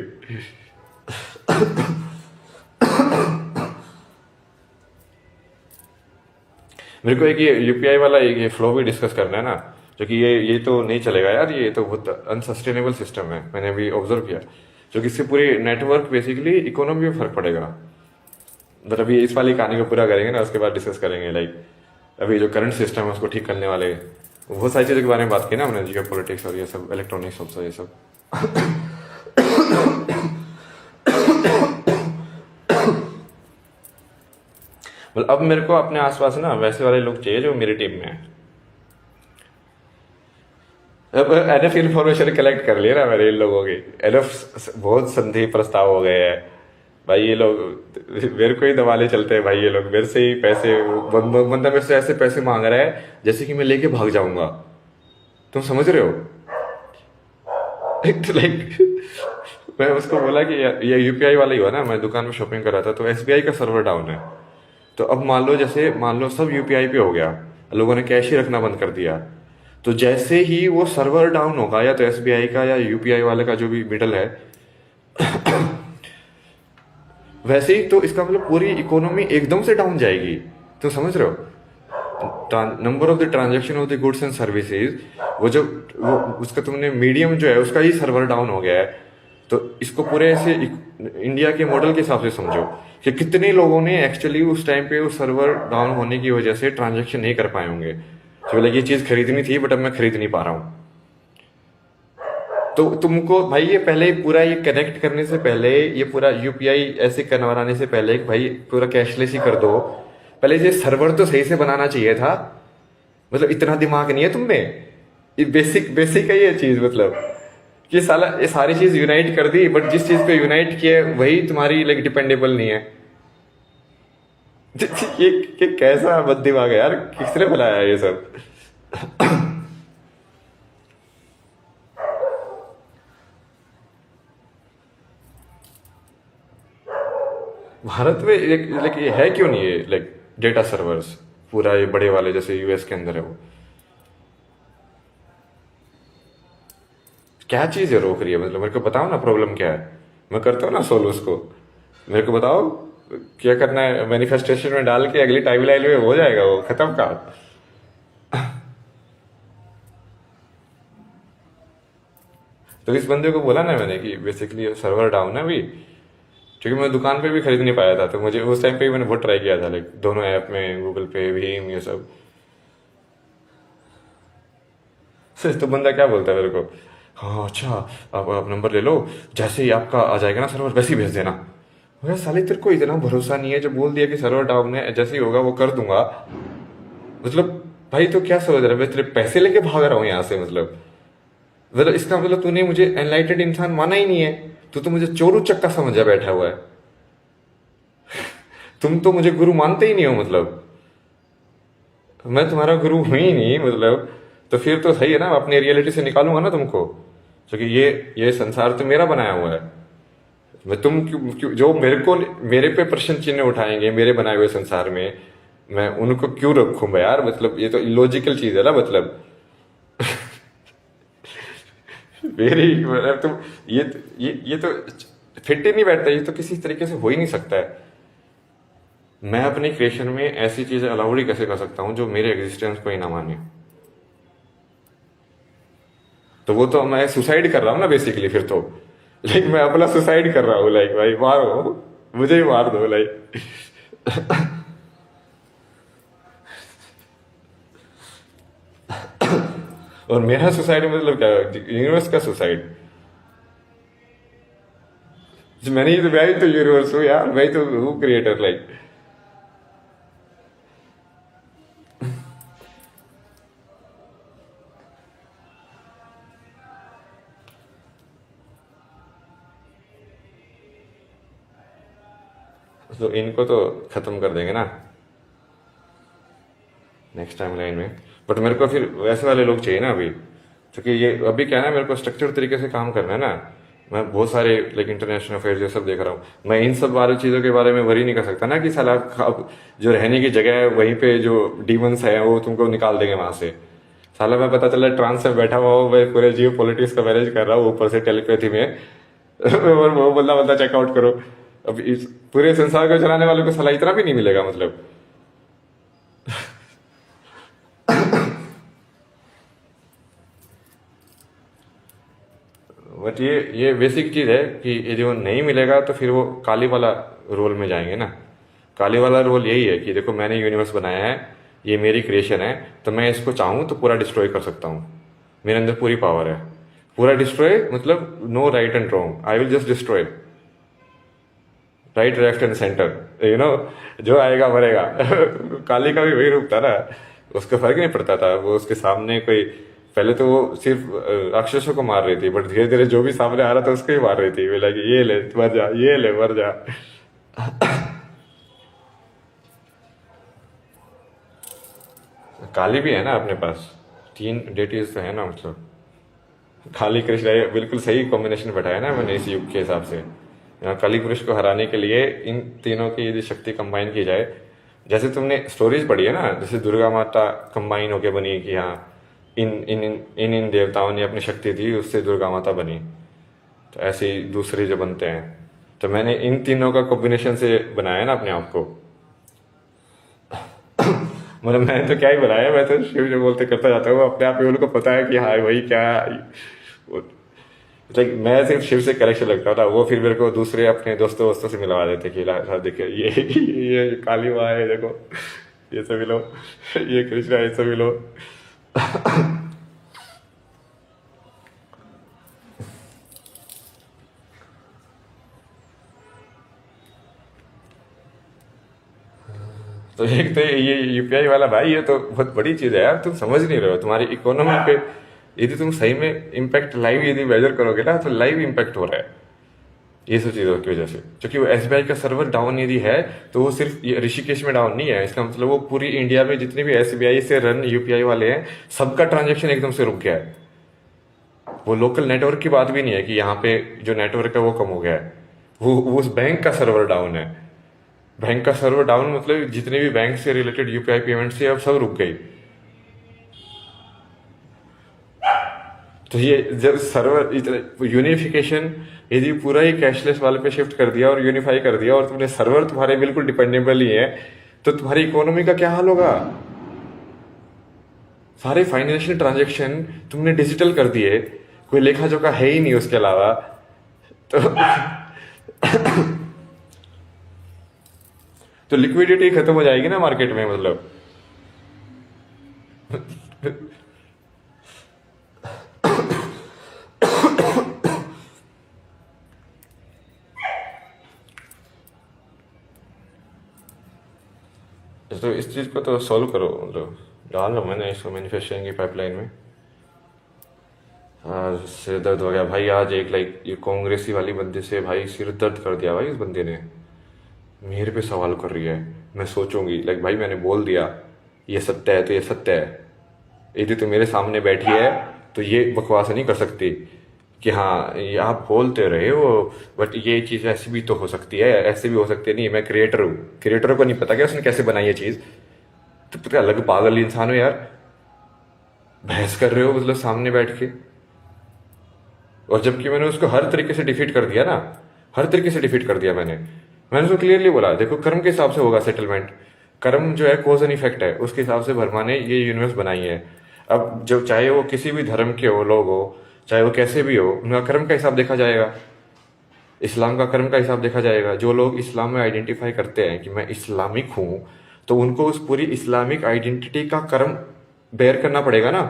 मेरे को एक ये यूपीआई वाला ये फ्लो भी डिस्कस करना है ना, जो कि ये तो नहीं चलेगा यार, ये तो बहुत अनसस्टेनेबल सिस्टम है, मैंने अभी ऑब्जर्व किया, जो कि इससे पूरी नेटवर्क बेसिकली इकोनॉमी में फर्क पड़ेगा। बट अभी इस वाली कहानी को पूरा करेंगे ना, उसके बाद डिस्कस करेंगे लाइक अभी जो करंट सिस्टम है उसको ठीक करने वाले बहुत सारी चीज़ों के बारे में बात की ना हमने, जियो पॉलिटिक्स और ये सब, इलेक्ट्रॉनिक्स सब ये सब। मतलब अब मेरे को अपने आसपास ना वैसे वाले लोग चाहिए जो मेरी टीम में है। अब एनएफ इन्फॉर्मेशन कलेक्ट कर लिया ना मैंने इन लोगों की, एनएफ बहुत संधि प्रस्ताव हो गए हैं भाई, ये लोग मेरे को ही दबाले चलते हैं भाई, ये लोग मेरे से ही पैसे, बंदा मेरे से ऐसे पैसे मांग रहा है जैसे कि मैं लेके भाग जाऊंगा, तुम समझ रहे हो? लाइक मैं उसको बोला कि ये यूपीआई वाला ही हुआ ना, मैं दुकान में शॉपिंग कर रहा था तो एसबीआई का सर्वर डाउन है, तो अब मान लो सब यूपीआई पे हो गया, लोगों ने कैश ही रखना बंद कर दिया, तो जैसे ही वो सर्वर डाउन होगा या तो एसबीआई का या यूपीआई वाले का जो भी मिडल है, वैसे ही तो इसका मतलब पूरी इकोनॉमी एकदम से डाउन जाएगी, तो समझ रहे हो? Number of the transaction of the goods and services, वो उसका तुमने मीडियम जो है उसका ही सर्वर डाउन हो गया है, तो इसको पूरे ऐसे इंडिया के मॉडल के हिसाब से समझो कि कितने लोगों ने एक्चुअली उस टाइम पे उस सर्वर डाउन होने की वजह से ट्रांजेक्शन नहीं कर पाए होंगे, तो बोले ये चीज खरीदनी थी बट अब मैं खरीद नहीं पा रहा हूँ। तो तुमको भाई ये पहले पूरा ये कनेक्ट करने से पहले, ये पूरा यूपीआई ऐसे करवाने से पहले भाई पूरा कैशलेस ही कर दो, पहले ये सर्वर तो सही से बनाना चाहिए था, मतलब इतना दिमाग नहीं है तुम में, ये बेसिक बेसिक है ये चीज, मतलब कि साला ये सारी चीज यूनाइट कर दी बट जिस चीज पे यूनाइट किए वही तुम्हारी लाइक डिपेंडेबल नहीं है। ये कैसा बद दिमाग है यार, किसने बनाया ये सब? भारत में लाइक ये है क्यों नहीं है लाइक डेटा सर्वर्स पूरा ये बड़े वाले जैसे यूएस के अंदर है, वो क्या चीज है रोक रही है, मतलब मेरे को बताओ ना प्रॉब्लम क्या है, मैं करता हूँ ना सोल्व उसको, मेरे को बताओ क्या करना है, मैनिफेस्टेशन में डाल के अगली टाइमलाइन में हो जाएगा वो खत्म का। तो इस बंदे को बोला ना मैंने कि बेसिकली सर्वर डाउन है अभी, क्योंकि मैं दुकान पे भी खरीद नहीं पाया था, तो मुझे उस टाइम पे मैंने बहुत ट्राई किया था लाइक दोनों ऐप में, गूगल पे भीम ये सब। तो बंदा क्या बोलता है मेरे को, हाँ अच्छा आप नंबर ले लो, जैसे ही आपका आ जाएगा ना सर्वर वैसे ही भेज देना। मैं साले तेरे को इतना भरोसा नहीं है, जब बोल दिया कि सर्वर डाउन है जैसे ही होगा वो कर दूंगा, मतलब भाई तो क्या सोच रहा है, मैं तेरे पैसे लेके भाग रहा हूँ यहाँ से, मतलब इसका मतलब तूने मुझे एनलाइटेड इंसान माना ही नहीं है, तू तो मुझे चोरू चक्का समझा बैठा हुआ है, तुम तो मुझे गुरु मानते ही नहीं हो, मतलब मैं तुम्हारा गुरु हूं ही नहीं, मतलब तो फिर तो सही है ना, अपनी रियलिटी से निकालूंगा ना तुमको, क्योंकि ये संसार तो मेरा बनाया हुआ है, मैं तुम जो मेरे पे प्रश्न चिन्ह उठाएंगे मेरे बनाए हुए संसार में, मैं उनको क्यों रखूंगा यार, मतलब ये तो इलॉजिकल चीज है ना, मतलब मेरी मतलब तुम ये तो फिट ही नहीं बैठता, ये तो किसी तरीके से हो ही नहीं सकता है। मैं अपनी क्रिएशन में ऐसी चीजें अलाउड ही कैसे कर सकता हूं जो मेरे एग्जिस्टेंस को ही ना माने, तो वो तो मैं सुसाइड कर रहा हूँ ना बेसिकली, फिर तो लाइक मैं अपना सुसाइड कर रहा हूँ, लाइक भाई मारो मुझे ही मार दो लाइक। और मेरा सुसाइड मतलब क्या, यूनिवर्स का सुसाइड, मैं ही तो यूनिवर्स हूँ यार, मैं ही तो हूँ क्रिएटर लाइक। तो इनको तो खत्म कर देंगे ना नेक्स्ट टाइम लाइन में, बट मेरे को फिर वैसे वाले लोग चाहिए ना अभी, क्योंकि ये अभी क्या है ना, मेरे को स्ट्रक्चर तरीके से काम करना है ना, मैं बहुत सारे लाइक इंटरनेशनल अफेयर्स ये सब देख रहा हूँ। मैं इन सब वाली चीज़ों के बारे में वरी नहीं कर सकता ना कि साला अब जो रहने की जगह है वहीं पे जो डीमंस है वो तुमको निकाल देंगे वहां से। साला मैं पता चला ट्रांस में बैठा हुआ हूँ, मैं पूरे जियो पॉलिटिक्स का मैनेज कर रहा हूँ ऊपर से टेलीपैथी में और वो बंदा बंदा चेकआउट करो। अब इस पूरे संसार को चलाने वाले को साला इतना भी नहीं मिलेगा मतलब। बट ये बेसिक चीज है कि ये जो नहीं मिलेगा तो फिर वो काली वाला रोल में जाएंगे ना। काली वाला रोल यही है कि देखो मैंने यूनिवर्स बनाया है, ये मेरी क्रिएशन है, तो मैं इसको चाहूँ तो पूरा डिस्ट्रॉय कर सकता हूँ। मेरे अंदर पूरी पावर है। पूरा डिस्ट्रॉय मतलब no right and wrong, I will just destroy. Right left and center, जो आएगा मरेगा। काली का भी वही रूप था ना, उसको फर्क नहीं पड़ता था। वो उसके सामने कोई, पहले तो वो सिर्फ राक्षसों को मार रही थी, बट धीरे धीरे जो भी सामने आ रहा था उसको ही मार रही थी। वे लगी ये ले मर जा, ये ले मर जा। काली भी है ना अपने पास, 3 डेटीज तो है ना मतलब। काली कृष्ण, ये बिल्कुल सही कॉम्बिनेशन बैठाया ना मैंने इस युग के हिसाब से। यहाँ काली कृष्ण को हराने के लिए इन तीनों की यदि शक्ति कंबाइन की जाए, जैसे तुमने स्टोरीज पढ़ी है ना, जैसे दुर्गा माता कंबाइन होके बनी कि हाँ इन इन इन इन देवताओं ने अपनी शक्ति दी, उससे दुर्गा माता बनी। तो ऐसे ही दूसरे जो बनते हैं, तो मैंने इन तीनों का कॉम्बिनेशन से बनाया ना अपने आप को। मतलब मैंने तो क्या ही बनाया, मैं तो शिव जो बोलते करता जाता हूँ अपने आप ही। उनको पता है कि हाँ वही क्या लाइक मैं सिर्फ शिव से कनेक्शन लगता था, वो फिर मेरे को दूसरे अपने दोस्तों वोस्तों से मिलवा देते कि देखिए ये काली माँ है, देखो ये सब मिलो, ये कृष्णा, ये सब मिलो। तो एक तो ये यूपीआई वाला भाई, ये तो बहुत बड़ी चीज है यार, तुम समझ नहीं रहे हो। तुम्हारी इकोनॉमी पे यदि तुम सही में इम्पैक्ट लाइव यदि मेजर करोगे ना, तो लाइव इम्पैक्ट हो रहा है ये सब चीजों की वजह से। क्योंकि वो एसबीआई का सर्वर डाउन यदि है तो वो सिर्फ ये ऋषिकेश में डाउन नहीं है, इसका मतलब वो पूरी इंडिया में जितने भी एसबीआई से रन यूपीआई वाले हैं सबका ट्रांजेक्शन एकदम से रुक गया है। वो लोकल नेटवर्क की बात भी नहीं है कि यहाँ पे जो नेटवर्क है वो कम हो गया है, वो उस बैंक का सर्वर डाउन है। बैंक का सर्वर डाउन मतलब जितने भी बैंक से रिलेटेड यूपीआई पेमेंट से अब सब रुक गई। तो ये जब सर्वर यूनिफिकेशन यदि पूरा ही कैशलेस वाले पे शिफ्ट कर दिया और यूनिफाई कर दिया, और तुमने सर्वर तुम्हारे बिल्कुल डिपेंडेबल ही है, तो तुम्हारी इकोनॉमी का क्या हाल होगा। सारे फाइनेंशियल ट्रांजेक्शन तुमने डिजिटल कर दिए, कोई लेखा जोखा है ही नहीं उसके अलावा। तो तो लिक्विडिटी खत्म हो जाएगी ना मार्केट में मतलब। तो इस चीज को तो सॉल्व करो, मतलब डाल लो मैंने इसको मैन्युफैक्चरिंग की पाइपलाइन में। सिर दर्द हो गया भाई आज, एक लाइक ये कांग्रेसी वाली बंदे से भाई सिर दर्द कर दिया भाई। इस बंदे ने मेरे पे सवाल कर रही है, मैं सोचूंगी लाइक भाई मैंने बोल दिया ये सत्य है तो ये सत्य है। यदि तो मेरे सामने बैठी है तो ये बकवास नहीं कर सकती कि हाँ ये आप बोलते रहे हो बट ये चीज ऐसी भी तो हो सकती है, ऐसे भी हो सकती है। नहीं, मैं क्रिएटर हूँ, क्रिएटर को नहीं पता क्या उसने कैसे बनाई है चीज। तो पता अलग पागल इंसान हो यार, बहस कर रहे हो मतलब सामने बैठ के। और जबकि मैंने उसको हर तरीके से डिफीट कर दिया ना, हर तरीके से डिफीट कर दिया मैंने उसको क्लियरली बोला देखो कर्म के हिसाब से होगा सेटलमेंट। कर्म जो है कॉज एंड इफेक्ट है, उसके हिसाब से वर्मा ने ये यूनिवर्स बनाई है। अब जो चाहे वो किसी भी धर्म के हो लोग हो, चाहे वो कैसे भी हो, उनका कर्म का हिसाब देखा जाएगा। इस्लाम का कर्म का हिसाब देखा जाएगा। जो लोग इस्लाम में आइडेंटिफाई करते हैं कि मैं इस्लामिक हूं, तो उनको उस पूरी इस्लामिक आइडेंटिटी का कर्म बेयर करना पड़ेगा ना।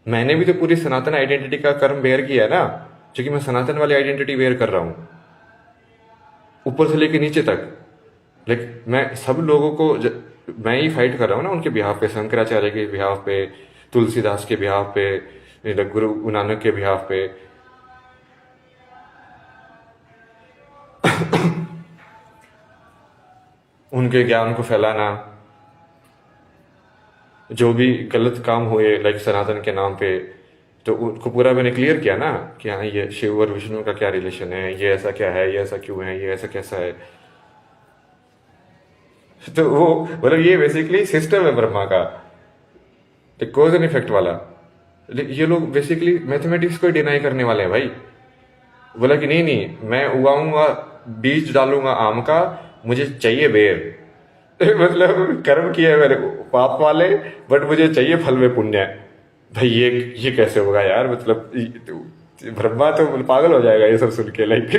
मैंने भी तो पूरी सनातन आइडेंटिटी का कर्म बेयर किया है ना, क्योंकि मैं सनातन वाली आइडेंटिटी बेयर कर रहा हूं ऊपर से लेके नीचे तक। लाइक मैं सब लोगों को मैं ही फाइट कर रहा हूँ ना उनके बिहाफ पे, शंकराचार्य के बिहाफ पे, तुलसीदास के बिहाफ पे, गुरु नानक के बिहाफ पे। उनके ज्ञान को फैलाना, जो भी गलत काम हुए लाइक सनातन के नाम पे, तो उनको पूरा मैंने क्लियर किया ना कि हाँ ये शिव और विष्णु का क्या रिलेशन है, ये ऐसा क्या है, ये ऐसा क्यों है, ये ऐसा कैसा है। तो वो मतलब ये बेसिकली सिस्टम है ब्रह्मा का, कॉज एंड इफेक्ट वाला। ये लोग बेसिकली मैथमेटिक्स को डिनाई करने वाले हैं भाई। बोला कि नहीं नहीं, मैं उगाऊंगा, बीज डालूंगा आम का, मुझे चाहिए बेर। मतलब कर्म किए मैंने पाप वाले, बट मुझे चाहिए फल में पुण्य। भाई ये कैसे होगा यार, मतलब ब्रह्मा तो पागल हो जाएगा ये सब सुन के। लाइक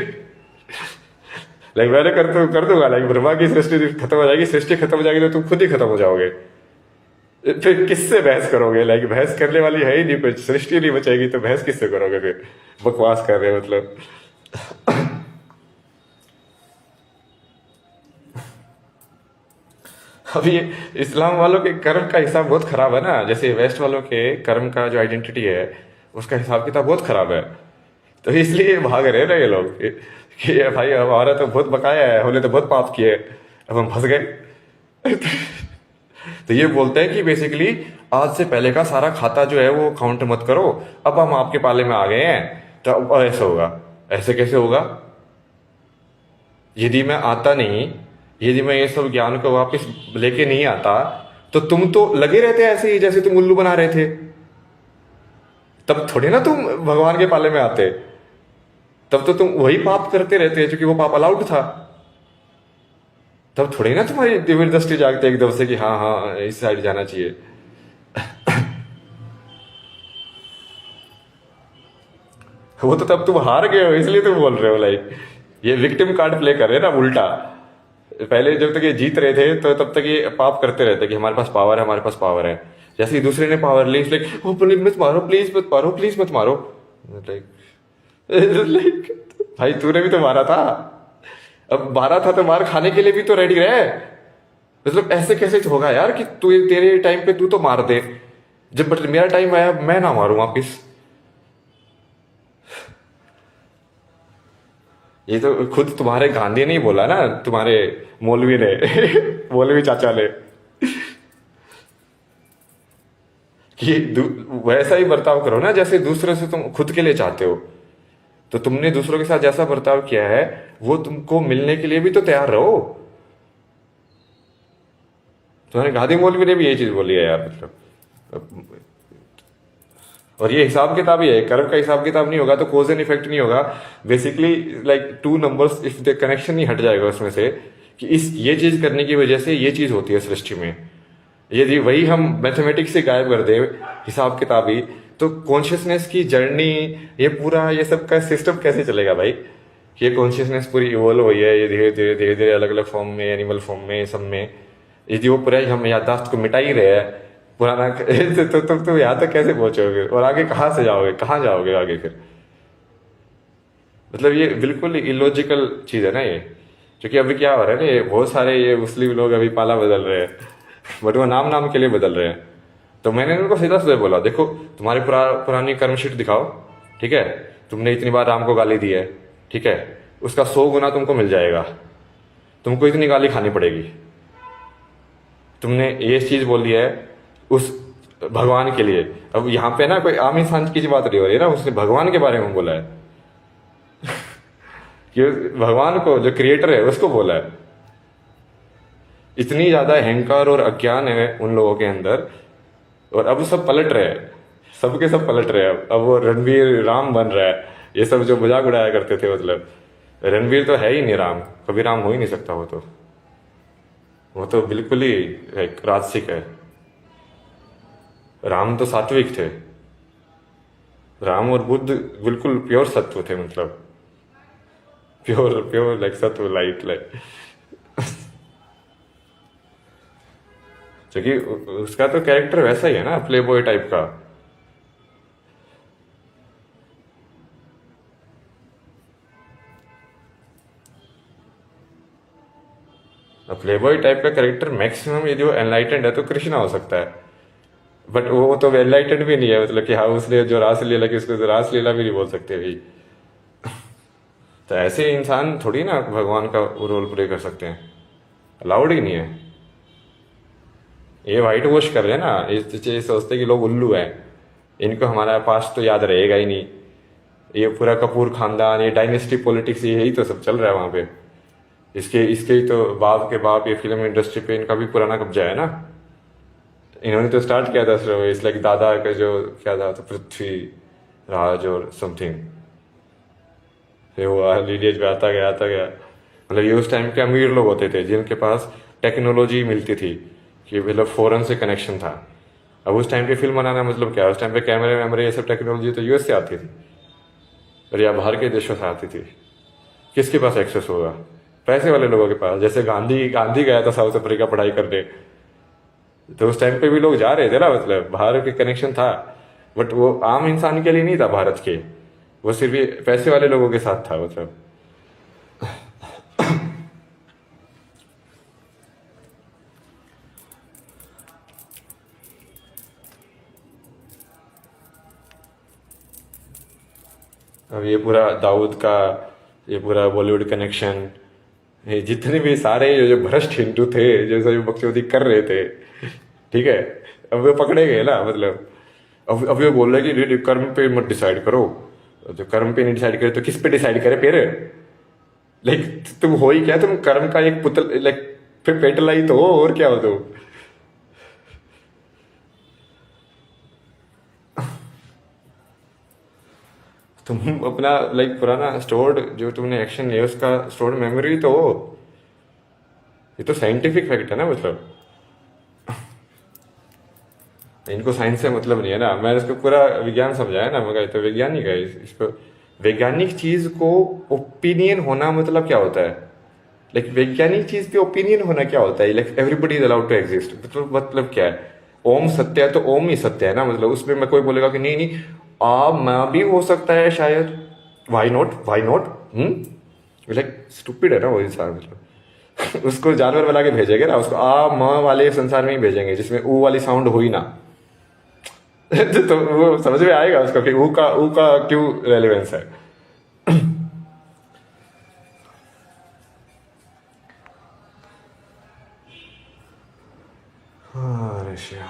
मैंने कर दूंगा, लाइक ब्रह्मा की सृष्टि खत्म हो जाएगी, सृष्टि खत्म हो जाएगी तो तुम खुद ही खत्म हो जाओगे। फिर किससे बहस करोगे, लाइक बहस करने वाली है ही नहीं, कुछ सृष्टि नहीं बचेगी तो बहस किससे करोगे फिर। बकवास कर रहे हो मतलब। अभी ये इस्लाम वालों के कर्म का हिसाब बहुत खराब है ना, जैसे वेस्ट वालों के कर्म का जो आइडेंटिटी है उसका हिसाब किताब बहुत खराब है। तो इसलिए भाग रहे ना ये लोग कि ये भाई हमारा तो बहुत बकाया है, हमने तो बहुत पाप किए, अब हम फंस गए। तो ये बोलते हैं कि बेसिकली आज से पहले का सारा खाता जो है वो काउंट मत करो, अब हम आपके पाले में आ गए हैं तो अब ऐसा होगा। ऐसे कैसे होगा? यदि मैं आता नहीं, यदि मैं ये सब ज्ञान को वापस लेके नहीं आता, तो तुम तो लगे रहते ऐसे ही जैसे तुम उल्लू बना रहे थे। तब थोड़ी ना तुम भगवान के पाले में आते, तब तो तुम वही पाप करते रहते क्योंकि वो पाप अलाउड था। तब थोड़ी ना तुम्हारी दिव्य दृष्टि जागते एकदम से कि हाँ हाँ इस साइड जाना चाहिए। वो तो तब तुम हार गए हो इसलिए तुम बोल रहे हो, लाइक ये विक्टिम कार्ड प्ले कर रहे हैं ना उल्टा। पहले जब तक ये जीत रहे थे तो तब तक ये पाप करते रहते कि हमारे पास पावर है, हमारे पास पावर है। जैसे ही दूसरे ने पावर ली, लाइक ओ प्लीज मत मारो, प्लीज मत मारो, प्लीज मत मारो। लाइक लाइक भाई तूने भी तो मारा था, अब मारा था तो मार खाने के लिए भी तो रेडी रहे। मतलब ऐसे कैसे होगा यार कि तू तेरे टाइम पे तू तो मार दे, जब बट मेरा टाइम आया मैं ना मारूं वापिस। ये तो खुद तुम्हारे गांधी ने ही बोला ना, तुम्हारे मौलवी ने। मौलवी चाचा ने कि वैसा ही बर्ताव करो ना जैसे दूसरे से तुम खुद के लिए चाहते हो। तो तुमने दूसरों के साथ जैसा बर्ताव किया है वो तुमको मिलने के लिए भी तो तैयार रहो। तुम्हारे गांधी मौलवी ने भी यही चीज बोली है यार, मतलब। और ये हिसाब किताब ही है, कर्म का हिसाब किताब नहीं होगा तो कोज एंड इफेक्ट नहीं होगा। Basically like two numbers, if the connection नहीं हट जाएगा उसमें से कि इस ये चीज करने की वजह से ये चीज होती है सृष्टि में, यदि वही हम मैथमेटिक्स से गायब कर दे हिसाब किताब ही, तो कॉन्शियसनेस की जर्नी, ये पूरा ये सब का सिस्टम कैसे चलेगा भाई। ये कॉन्शियसनेस पूरी इवॉल्व हुई है, ये धीरे धीरे अलग अलग फॉर्म में, एनिमल फॉर्म में, सब में, यदि वो पूरा हम याददाश्त को मिटा ही रहे हैं पुराना, तो तुम यहाँ तक कैसे पहुंचोगे और आगे कहाँ से जाओगे, कहाँ जाओगे आगे फिर। मतलब ये बिल्कुल इलॉजिकल चीज है ना ये। क्योंकि अभी क्या हो रहा है ना, ये बहुत सारे ये मुस्लिम लोग अभी पाला बदल रहे हैं, बट वो नाम नाम के लिए बदल रहे हैं। तो मैंने उनको सीधा सीधा बोला, देखो तुम्हारी पुरानी कर्मशीट दिखाओ, ठीक है, तुमने इतनी बार राम को गाली दी है, ठीक है, उसका 100 गुना तुमको मिल जाएगा, तुमको इतनी गाली खानी पड़ेगी। तुमने ये चीज बोली है उस भगवान के लिए, अब यहाँ पे ना कोई आम इंसान की बात नहीं हो रही है ना, उसने भगवान के बारे में बोला है। कि भगवान को, जो क्रिएटर है उसको बोला है। इतनी ज्यादा अहंकार और अज्ञान है उन लोगों के अंदर, और अब सब पलट रहे हैं, सबके सब पलट रहे हैं। अब वो रणवीर राम बन रहा है, ये सब जो मजाक उड़ाया करते थे, मतलब रणवीर तो है ही नहीं राम, कभी राम हो ही नहीं सकता। वो तो बिल्कुल ही एक राजसिक है। राम तो सात्विक थे, राम और बुद्ध बिल्कुल प्योर सत्व थे, मतलब प्योर प्योर लाइक सत्व, लाइक क्योंकि उसका तो कैरेक्टर वैसा ही है ना, प्ले बॉय टाइप का। प्ले बॉय टाइप का कैरेक्टर मैक्सिमम यदि वो एनलाइटेंड है तो कृष्णा हो सकता है, बट वो तो एनलाइटेंड भी नहीं है। मतलब कि हाँ उसने जो रासलीला की, उसको तो रासलीला भी नहीं बोल सकते भाई। तो ऐसे इंसान थोड़ी ना भगवान का रोल प्ले कर सकते हैं, अलाउड ही नहीं है। ये व्हाइट वॉश कर रहे हैं ना, ये सोचते कि लोग उल्लू हैं, इनको हमारा पास्ट तो याद रहेगा ही नहीं। ये पूरा कपूर खानदान, ये डायनेस्टी पॉलिटिक्स, यही तो सब चल रहा है वहां पे। इसके इसके ही तो बाप के बाप ये फिल्म इंडस्ट्री पे इनका भी पुराना कब्जा है ना। इन्होंने तो स्टार्ट किया था सिर्फ इस लाइक दादा का जो क्या था तो पृथ्वी राज और समथिंग, फिर वो लीडियज पे आता गया। मतलब ये उस टाइम के अमीर लोग होते थे जिनके पास टेक्नोलॉजी मिलती थी, कि मतलब फॉरेन से कनेक्शन था। अब उस टाइम पे फिल्म बनाना मतलब क्या, उस टाइम पे कैमरे वैमरे ये सब टेक्नोलॉजी तो यूएस से आती थी और या बाहर के देशों से आती थी। किसके पास एक्सेस होगा? पैसे वाले लोगों के पास। जैसे गांधी गांधी गया था साउथ अफ्रीका पढ़ाई करने, तो उस टाइम पे भी लोग जा रहे थे ना, मतलब बाहर के कनेक्शन था, बट वो आम इंसान के लिए नहीं था भारत के, वो सिर्फ ये पैसे वाले लोगों के साथ था मतलब। अब ये पूरा दाऊद का, ये पूरा बॉलीवुड कनेक्शन, ये जितने भी सारे जो भ्रष्ट हिंदू थे जो सब बकचोदी कर रहे थे, ठीक है, अब वो पकड़े गए ना। मतलब अब ये बोल रहे कि कर्म पे मत डिसाइड करो, जो कर्म पे नहीं डिसाइड करे तो किस पे डिसाइड करे फिर? लाइक तुम हो ही क्या, तुम कर्म का एक पुतल, लाइक फिर पेटला ही तो हो, और क्या हो तुम? तुम अपना लाइक पुराना स्टोर्ड जो तुमने एक्शन लिया उसका स्टोर्ड मेमोरी तो हो। ये तो साइंटिफिक फैक्ट है ना मतलब। इनको साइंस से मतलब नहीं है ना, मैंने इसको पूरा विज्ञान समझाया ना, मगर तो वैज्ञानिक है इसको। वैज्ञानिक चीज को ओपिनियन होना मतलब क्या होता है? लाइक वैज्ञानिक चीज पे ओपिनियन होना क्या होता है? Like everybody is allowed to exist, मतलब क्या है? ओम सत्य है तो ओम ही सत्य है ना, मतलब उसमें मैं कोई बोलेगा कि नहीं नहीं मैं भी हो सकता है शायद, why not, why not, like stupid है ना वो इंसान मतलब। उसको जानवर बना के भेजेंगे ना, उसको म वाले संसार में ही भेजेंगे जिसमें ऊ वाली साउंड हो ही ना। तो वो समझ में आएगा उसको कि ऊ का क्यों रेलेवेंस है। हाँ रशिया,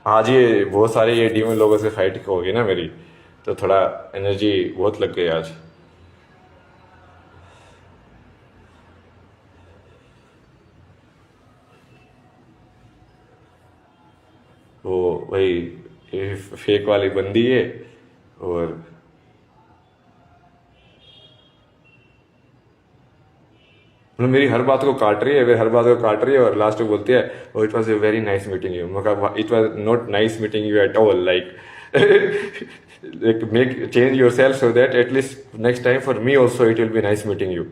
आज ये बहुत सारे ये डीमन लोगों से फाइट होगी ना मेरी, तो थोड़ा एनर्जी बहुत लग गई आज। वो वही ये फेक वाली बंदी है, और मतलब मेरी हर बात को काट रही है, मेरी हर बात को काट रही है, और लास्ट में बोलती है oh it was a very nice meeting you. मैं it was not nice meeting you at all, like make change yourself so that at least next time for me also it will be nice meeting you.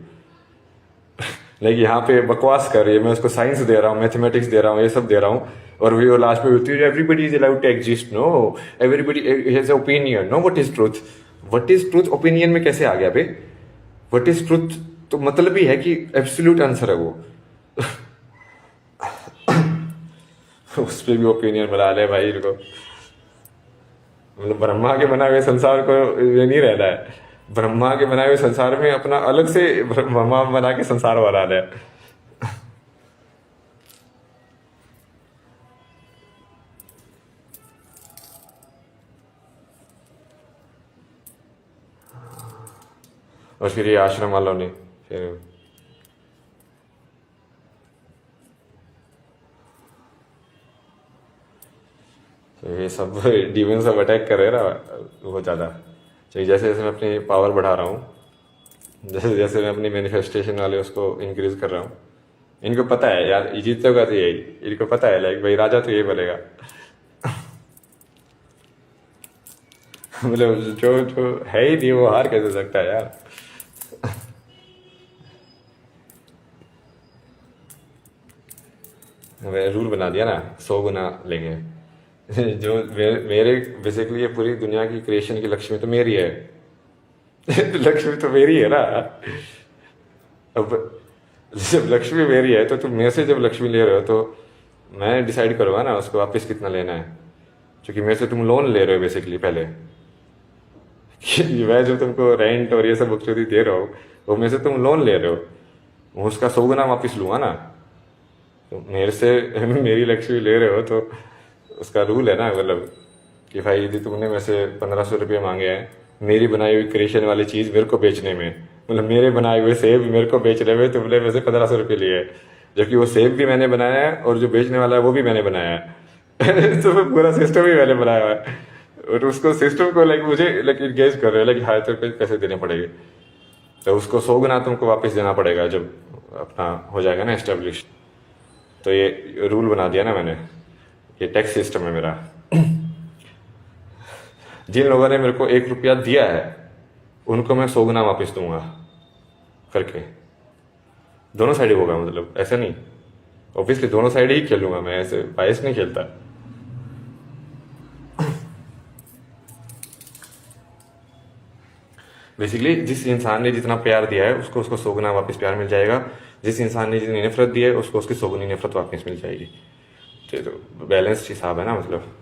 Like यहाँ पे बकवास कर रही है, मैं उसको science दे रहा हूँ, मैथमेटिक्स दे रहा हूँ, ये सब दे रहा हूँ, और वो लास्ट में बोलती है everybody is allowed to exist, no everybody has opinion, no what is truth. What is truth opinion में कैसे आ गया बे? व्हाट इज ट्रूथ तो मतलब ही है कि एब्सोल्यूट आंसर है वो। उस पर भी ओपिनियन बना ले भाई इनको। मतलब ब्रह्मा के बनाए हुए संसार को ये नहीं रहना है, ब्रह्मा के बनाए हुए संसार में अपना अलग से ब्रह्मा बना के संसार बना ले। और फिर ये आश्रम वालों ने फिर तो ये सब डीमन सब अटैक कर रहे हैं ना बहुत ज़्यादा। चाहिए जैसे जैसे मैं अपनी पावर बढ़ा रहा हूँ, जैसे जैसे मैं अपनी मैनिफेस्टेशन वाले उसको इंक्रीज कर रहा हूँ, इनको पता है यार ये जीतेगा तो यही, इनको पता है लाइक भाई राजा तो यही बनेगा। मतलब जो जो है ही नहीं वो हार कैसे सकता है यार। मैं रूल बना दिया ना, 100 गुना लेंगे। जो मेरे बेसिकली ये पूरी दुनिया की क्रिएशन की लक्ष्मी तो मेरी है। लक्ष्मी तो मेरी है ना। अब जब लक्ष्मी मेरी है तो तुम मेरे से जब लक्ष्मी ले रहे हो तो मैं डिसाइड करूंगा ना उसको वापस कितना लेना है, क्योंकि मेरे से तुम लोन ले रहे हो बेसिकली पहले। कि मैं जो तुमको रेंट और ये सब बकचोदी दे रहा हूँ वो मेरे से तुम लोन ले रहे हो, मैं उसका 100 गुना वापस लूंगा ना। तो मेरे से मेरी लक्ष्मी ले रहे हो तो उसका रूल है ना, मतलब कि भाई यदि तुमने मेरे से 1500 रुपये मांगे हैं मेरी बनाई हुई क्रिएशन वाली चीज़ मेरे को बेचने में, मतलब मेरे बनाए हुए सेब मेरे को बेचने में तुमने मेरे से 1500 रुपये लिए हैं, जबकि वो सेब भी मैंने बनाया है और जो बेचने वाला है वो भी मैंने बनाया है। तो वो पूरा सिस्टम ही मैंने बनाया हुआ है, और उसको सिस्टम को लाइक मुझे लाइक इंगेज कर रहे हो, लाइक हाँ तेरे को पैसे देने पड़ेंगे, तो उसको 100 गुना तुमको वापस देना पड़ेगा जब अपना हो जाएगा ना एस्टेब्लिश। तो ये रूल बना दिया ना मैंने, ये टैक्स सिस्टम है मेरा। जिन लोगों ने मेरे को 1 रुपया दिया है उनको मैं 100 गुना वापस दूंगा करके। दोनों साइड होगा, मतलब ऐसा नहीं, ऑब्वियसली दोनों साइड ही खेलूंगा मैं, ऐसे बायस नहीं खेलता। बेसिकली जिस इंसान ने जितना प्यार दिया है उसको उसको 100 गुना वापस प्यार मिल जाएगा, जिस इंसान ने जितनी नफरत दी है उसको उसकी 100 गुनी नफरत वापस मिल जाएगी। तो बैलेंस्ड हिसाब है ना, मतलब।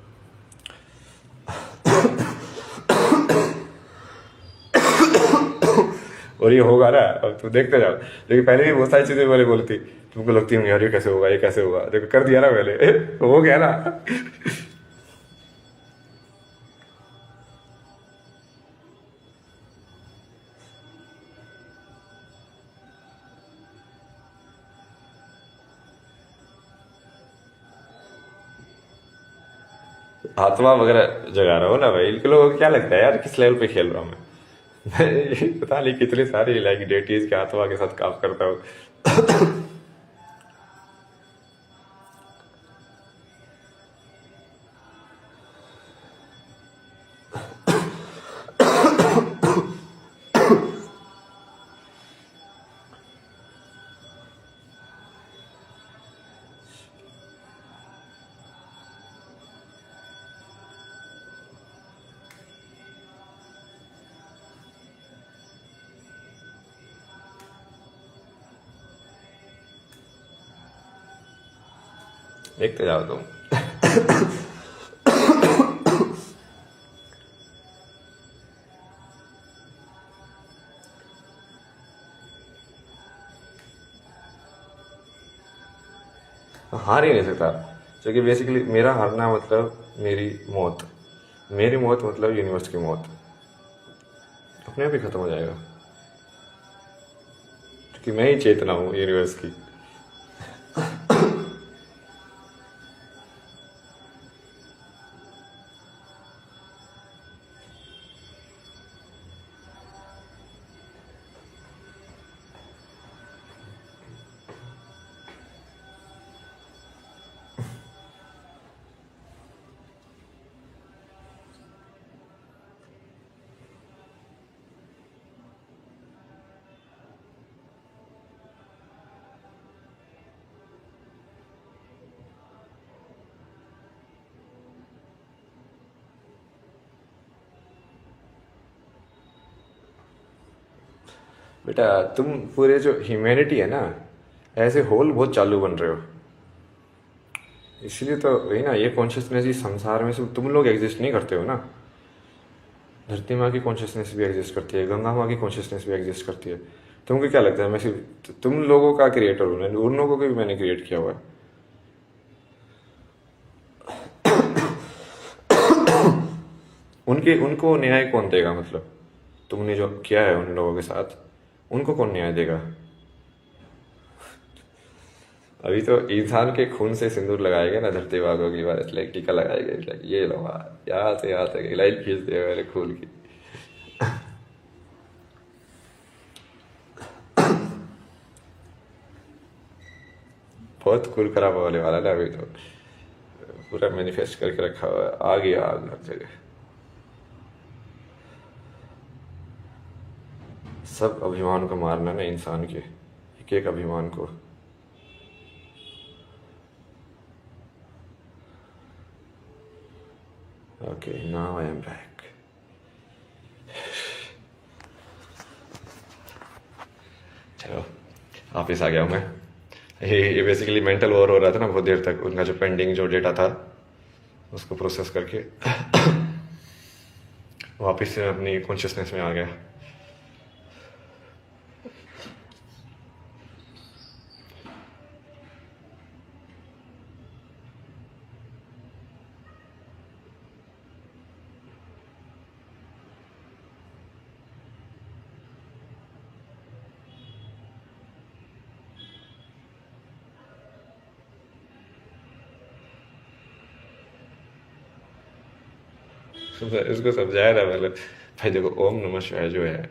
और ये होगा ना, अब तू देखते जाओ। लेकिन पहले भी बहुत सारी चीजें मैंने बोली थी, तुमको लगती होंगी यार ये कैसे होगा, ये कैसे होगा, देखो कर दिया ना मैंने। हो गया ना। आत्मा वगैरह जगा रहा हो ना भाई, इनके लोगों को क्या लगता है यार किस लेवल पे खेल रहा हूँ मैं। पता नहीं कितनी सारी लाइक डेटीज के आत्मा के साथ काम करता हूँ। देखते जाओ तुम। हार ही नहीं सकता, क्योंकि बेसिकली मेरा हारना मतलब मेरी मौत, मेरी मौत मतलब यूनिवर्स की मौत, अपने आप ही खत्म हो जाएगा, क्योंकि मैं ही चेतना हूँ यूनिवर्स की। बेटा तुम पूरे जो ह्यूमैनिटी है ना, ऐसे होल बहुत चालू बन रहे हो, इसलिए तो वही ना, ये कॉन्शियसनेस इस संसार में सिर्फ तुम लोग एग्जिस्ट नहीं करते हो ना, धरती माँ की कॉन्शियसनेस भी एग्जिस्ट करती है, गंगा माँ की कॉन्शियसनेस भी एग्जिस्ट करती है। तुमको क्या लगता है मैं सिर्फ तुम लोगों का क्रिएटर हूँ? उन लोगों को भी मैंने क्रिएट किया हुआ है। उनके उनको न्याय कौन देगा, मतलब तुमने जो किया है उन लोगों के साथ उनको कौन न्याय देगा? अभी तो इंसान के खून से सिंदूर लगाएगा ना धरती वालों की बात, लाइक टीका लगाएगा, लाइक ये लो यहाँ से लाइट खींच दे मेरे खून की। बहुत खून खराब होने वाला ना अभी तो, पूरा मैनिफेस्ट करके रखा हुआ है, आ गया आग हर जगह। सब अभिमान को मारना ना, इंसान के एक एक अभिमान को। Okay now I am back. चलो वापिस आ गया हूँ मैं। ये बेसिकली मेंटल ओवर हो रहा था ना बहुत देर तक, उनका जो पेंडिंग जो डेटा था उसको प्रोसेस करके वापस से अपनी कॉन्शियसनेस में आ गया। इसको समझाया था मतलब, भाई देखो ओम नमः शिवाय जो है,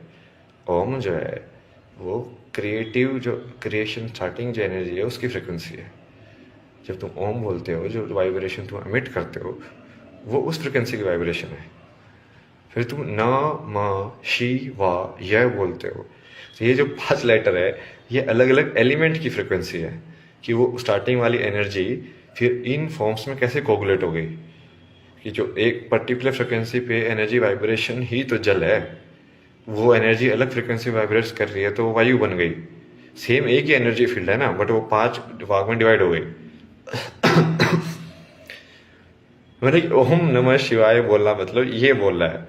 ओम जो है वो क्रिएटिव, जो क्रिएशन स्टार्टिंग जो एनर्जी है उसकी फ्रिक्वेंसी है। जब तुम ओम बोलते हो, जो वाइब्रेशन तुम एमिट करते हो वो उस फ्रिक्वेंसी की वाइब्रेशन है। फिर तुम न म शी वा यह बोलते हो, तो ये जो 5 लेटर है ये अलग अलग एलिमेंट की फ्रिक्वेंसी है कि वो स्टार्टिंग वाली एनर्जी फिर इन फॉर्म्स में कैसे कोगुलेट हो गई, कि जो एक पर्टिकुलर फ्रिक्वेंसी पे एनर्जी वाइब्रेशन ही तो जल है, वो एनर्जी अलग फ्रिक्वेंसी वाइब्रेट्स कर रही है तो वो वायु बन गई। सेम एक ही एनर्जी फील्ड है ना, बट वो 5 भाग में डिवाइड हो गई। मतलब ओम नमः शिवाय बोलना मतलब ये बोल रहा है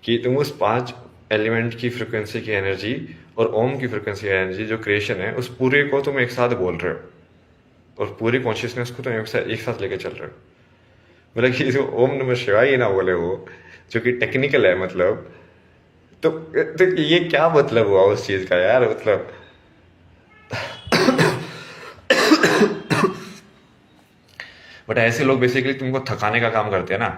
कि तुम उस 5 एलिमेंट की फ्रिक्वेंसी की एनर्जी और ओम की फ्रिक्वेंसी की एनर्जी जो क्रिएशन है उस पूरे को तुम एक साथ बोल रहे हो, और पूरी कॉन्शियसनेस को तुम एक साथ लेके चल रहे हो। मतलब कि जो ओम नमः शिवाय ना बोले वो, जो कि टेक्निकल है मतलब, तो ये क्या मतलब हुआ उस चीज का यार, मतलब बट ऐसे लोग बेसिकली तुमको थकाने का काम करते हैं ना,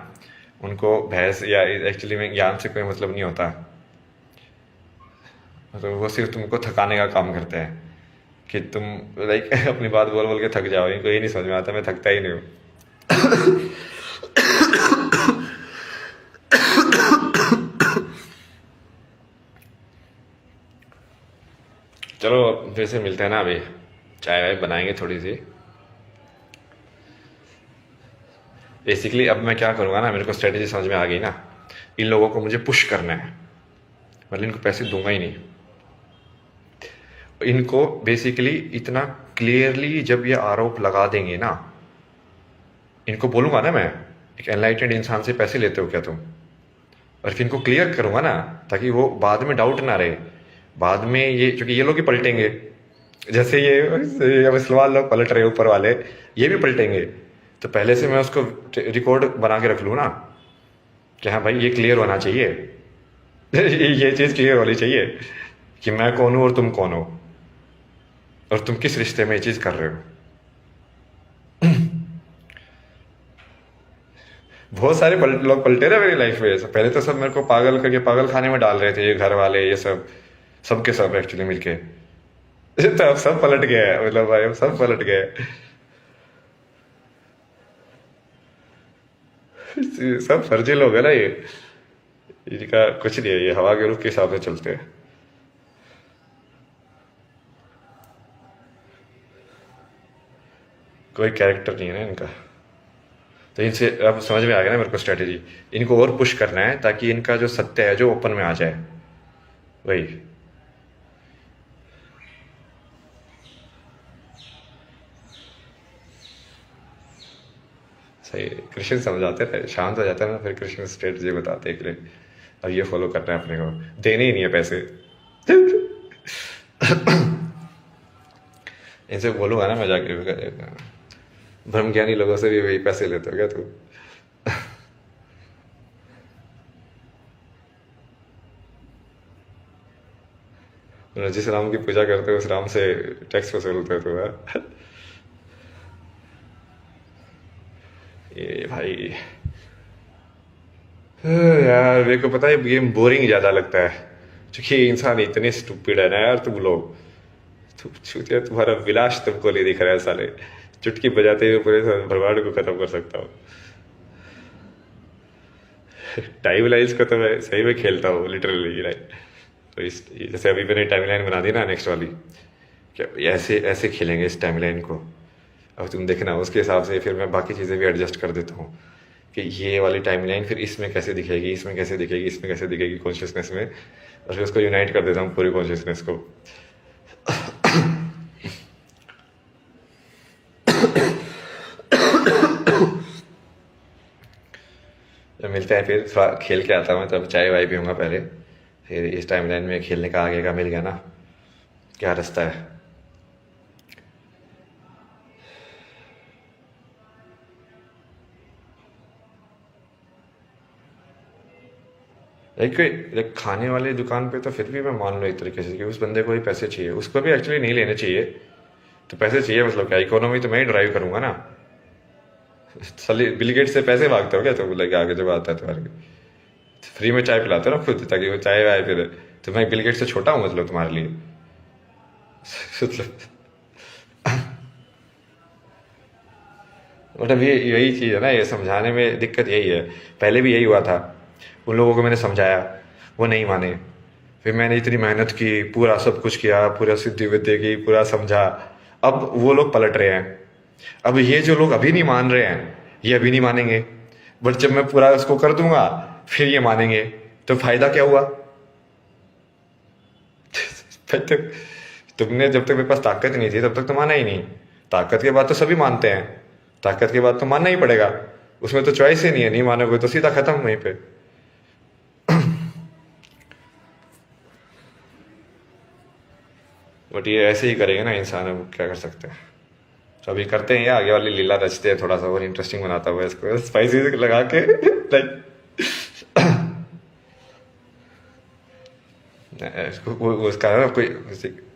उनको भैंस या एक्चुअली में ज्ञान से कोई मतलब नहीं होता, तो वो सिर्फ तुमको थकाने का काम करते हैं कि तुम लाइक अपनी बात बोल बोल के थक जाओ। इनको ये नहीं समझ में आता मैं थकता ही नहीं हूँ। चलो फिर से मिलते हैं ना, अभी चाय वाय बनाएंगे थोड़ी सी। बेसिकली अब मैं क्या करूँगा ना, मेरे को स्ट्रेटेजी समझ में आ गई ना, इन लोगों को मुझे पुश करना है, मतलब इनको पैसे दूंगा ही नहीं। इनको बेसिकली इतना क्लियरली जब ये आरोप लगा देंगे ना, इनको बोलूंगा ना मैं, एक एनलाइटेंड इंसान से पैसे लेते हो क्या तुम, और फिर इनको क्लियर करूंगा ना ताकि वो बाद में डाउट ना रहे। बाद में ये, क्योंकि ये लोग ही पलटेंगे, जैसे ये सलमान लोग पलट रहे ऊपर वाले, ये भी पलटेंगे। तो पहले से मैं उसको रिकॉर्ड बना के रख लूँ ना कि हाँ भाई ये क्लियर होना चाहिए। ये चीज़ क्लियर होनी चाहिए कि मैं कौन हूँ और तुम कौन हो, और तुम किस रिश्ते में ये चीज़ कर रहे हो। बहुत सारे लोग पलटे रहे मेरी लाइफ में। पहले तो सब मेरे को पागल करके पागल खाने में डाल रहे थे, ये घर वाले, ये सब सबके सब एक्चुअली मिलके। तो अब सब पलट गए, मतलब भाई अब सब पलट गए। सब फर्जी लोग है ना ये, इनका कुछ नहीं है, ये हवा के रुख के हिसाब से चलते हैं। कोई कैरेक्टर नहीं है ना इनका। तो इनसे अब समझ में आ गया ना मेरे को स्ट्रेटेजी, इनको और पुश करना है ताकि इनका जो सत्य है जो ओपन में आ जाए। वही सही, कृष्ण समझाते थे, शांत हो जाता है ना फिर कृष्ण स्ट्रेटेजी बताते हैं कि अब ये फॉलो करना है अपने को, देने ही नहीं है पैसे। इनसे बोलूंगा ना मैं जाके, ब्रह्मज्ञानी लोगों से भी वही पैसे लेते हो क्या तू? जिस राम की पूजा करते हो उस राम से टैक्स वसूलते हो तू? ये भाई यार मेरे को पता है गेम बोरिंग ज्यादा लगता है, क्योंकि इंसान इतने स्टूपिड है ना यार, तुम लोग, तुम्हारा विलास तुमको नहीं दिख रहा है साले, चुटकी बजाते हुए पूरे ब्रह्मांड को खत्म कर सकता हूँ। टाइम लाइन्स को तो मैं सही में खेलता हूँ लिटरली, राइट। तो इस जैसे अभी मैंने टाइम लाइन बना दी ना नेक्स्ट वाली, क्या ऐसे ऐसे खेलेंगे इस टाइम लाइन को। अब तुम देखना उसके हिसाब से फिर मैं बाकी चीज़ें भी एडजस्ट कर देता हूँ कि ये वाली टाइम लाइन फिर इसमें कैसे दिखेगी, इसमें कैसे दिखेगी, इसमें कैसे दिखेगी कॉन्शियसनेस में, और फिर उसको यूनाइट कर देता हूँ पूरी कॉन्शियसनेस को। जब मिलते हैं फिर थोड़ा खेल के आता हूँ, तब चाय वाय पीऊँगा पहले, फिर इस टाइम लाइन में खेलने का आगे का मिल गया ना क्या रास्ता है। लाइक खाने वाले दुकान पे तो फिर भी मैं मान लो एक तरीके से कि उस बंदे को ही पैसे चाहिए, उसको भी एक्चुअली नहीं लेने चाहिए, तो पैसे चाहिए मतलब क्या, इकोनॉमी तो मैं ही ड्राइव करूंगा ना। साले बिल गेट्स से पैसे मांगते हो क्या तुम? लेके आगे जब आता है तुम्हारे फ्री में चाय पिलाते हो ना खुद, ताकि वो चाय वाय फिर। तो मैं बिल गेट्स से छोटा हूँ मतलब तुम्हारे लिए? मतलब मतलब ये यही चीज़ है ना, ये समझाने में दिक्कत यही है। पहले भी यही हुआ था, उन लोगों को मैंने समझाया, वो नहीं माने। फिर मैंने इतनी मेहनत की, पूरा सब कुछ किया, पूरा सिद्धि विद्या की, पूरा समझा। अब वो लोग पलट रहे हैं। अब ये जो लोग अभी नहीं मान रहे हैं, ये अभी नहीं मानेंगे, बट जब मैं पूरा उसको कर दूंगा फिर ये मानेंगे। तो फायदा क्या हुआ? फिर तक तुमने, जब तक मेरे पास ताकत नहीं थी तब तक तो माना ही नहीं। ताकत के बाद तो सभी मानते हैं, ताकत के बाद तो मानना ही पड़ेगा। उसमें तो चॉइस ही नहीं है, नहीं मानोगे तो सीधा खत्म वहीं पे। बट ये ऐसे ही करेंगे ना इंसान, अब क्या कर सकते हैं। तो अभी करते हैं, ये आगे वाली लीला रचते हैं, थोड़ा सा और इंटरेस्टिंग बनाता हुआ इसको स्पाइसी लगा के लाइक उसका ना कोई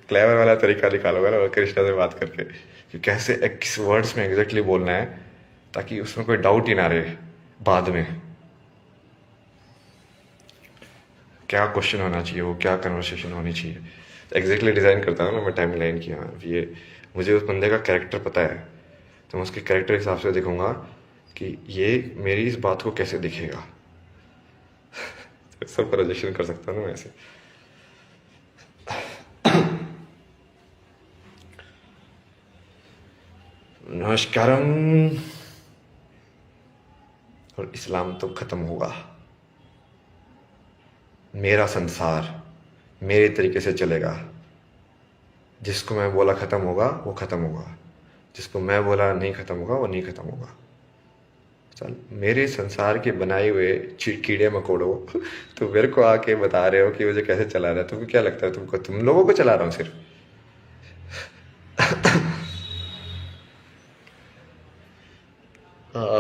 क्लेवर वाला तरीका निकालोगे ना कृष्णा से बात करके, कि कैसे किस वर्ड्स में एग्जैक्टली बोलना है, ताकि उसमें कोई डाउट ही ना रहे बाद में। क्या क्वेश्चन होना चाहिए, वो क्या कन्वर्सेशन होनी चाहिए, एग्जैक्टली डिज़ाइन करता हूँ ना मैं टाइम लाइन की। हाँ ये मुझे उस बंदे का कैरेक्टर पता है, तो मैं उसके कैरेक्टर के हिसाब से देखूंगा कि ये मेरी इस बात को कैसे दिखेगा। सब प्रोजेक्शन कर सकता हूँ ना मैं ऐसे। नमस्कारम। और इस्लाम तो खत्म होगा, मेरा संसार मेरे तरीके से चलेगा। जिसको मैं बोला खत्म होगा वो खत्म होगा, जिसको मैं बोला नहीं खत्म होगा वो नहीं खत्म होगा। चल मेरे संसार के बनाए हुए कीड़े मकोड़ों तो मेरे को आके बता रहे हो कि मुझे कैसे चला रहा है। तुमको क्या लगता है तुमको, तुम लोगों को चला रहा हूँ सिर्फ?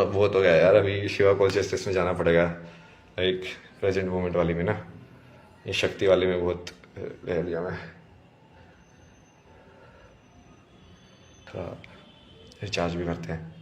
वो तो गया यार, अभी शिवा कॉन्शियसनेस में जाना पड़ेगा, लाइक प्रेजेंट मोमेंट वाली में ना। ये शक्ति वाली में बहुत रह लिया मैं। थोड़ा रिचार्ज भी करते हैं।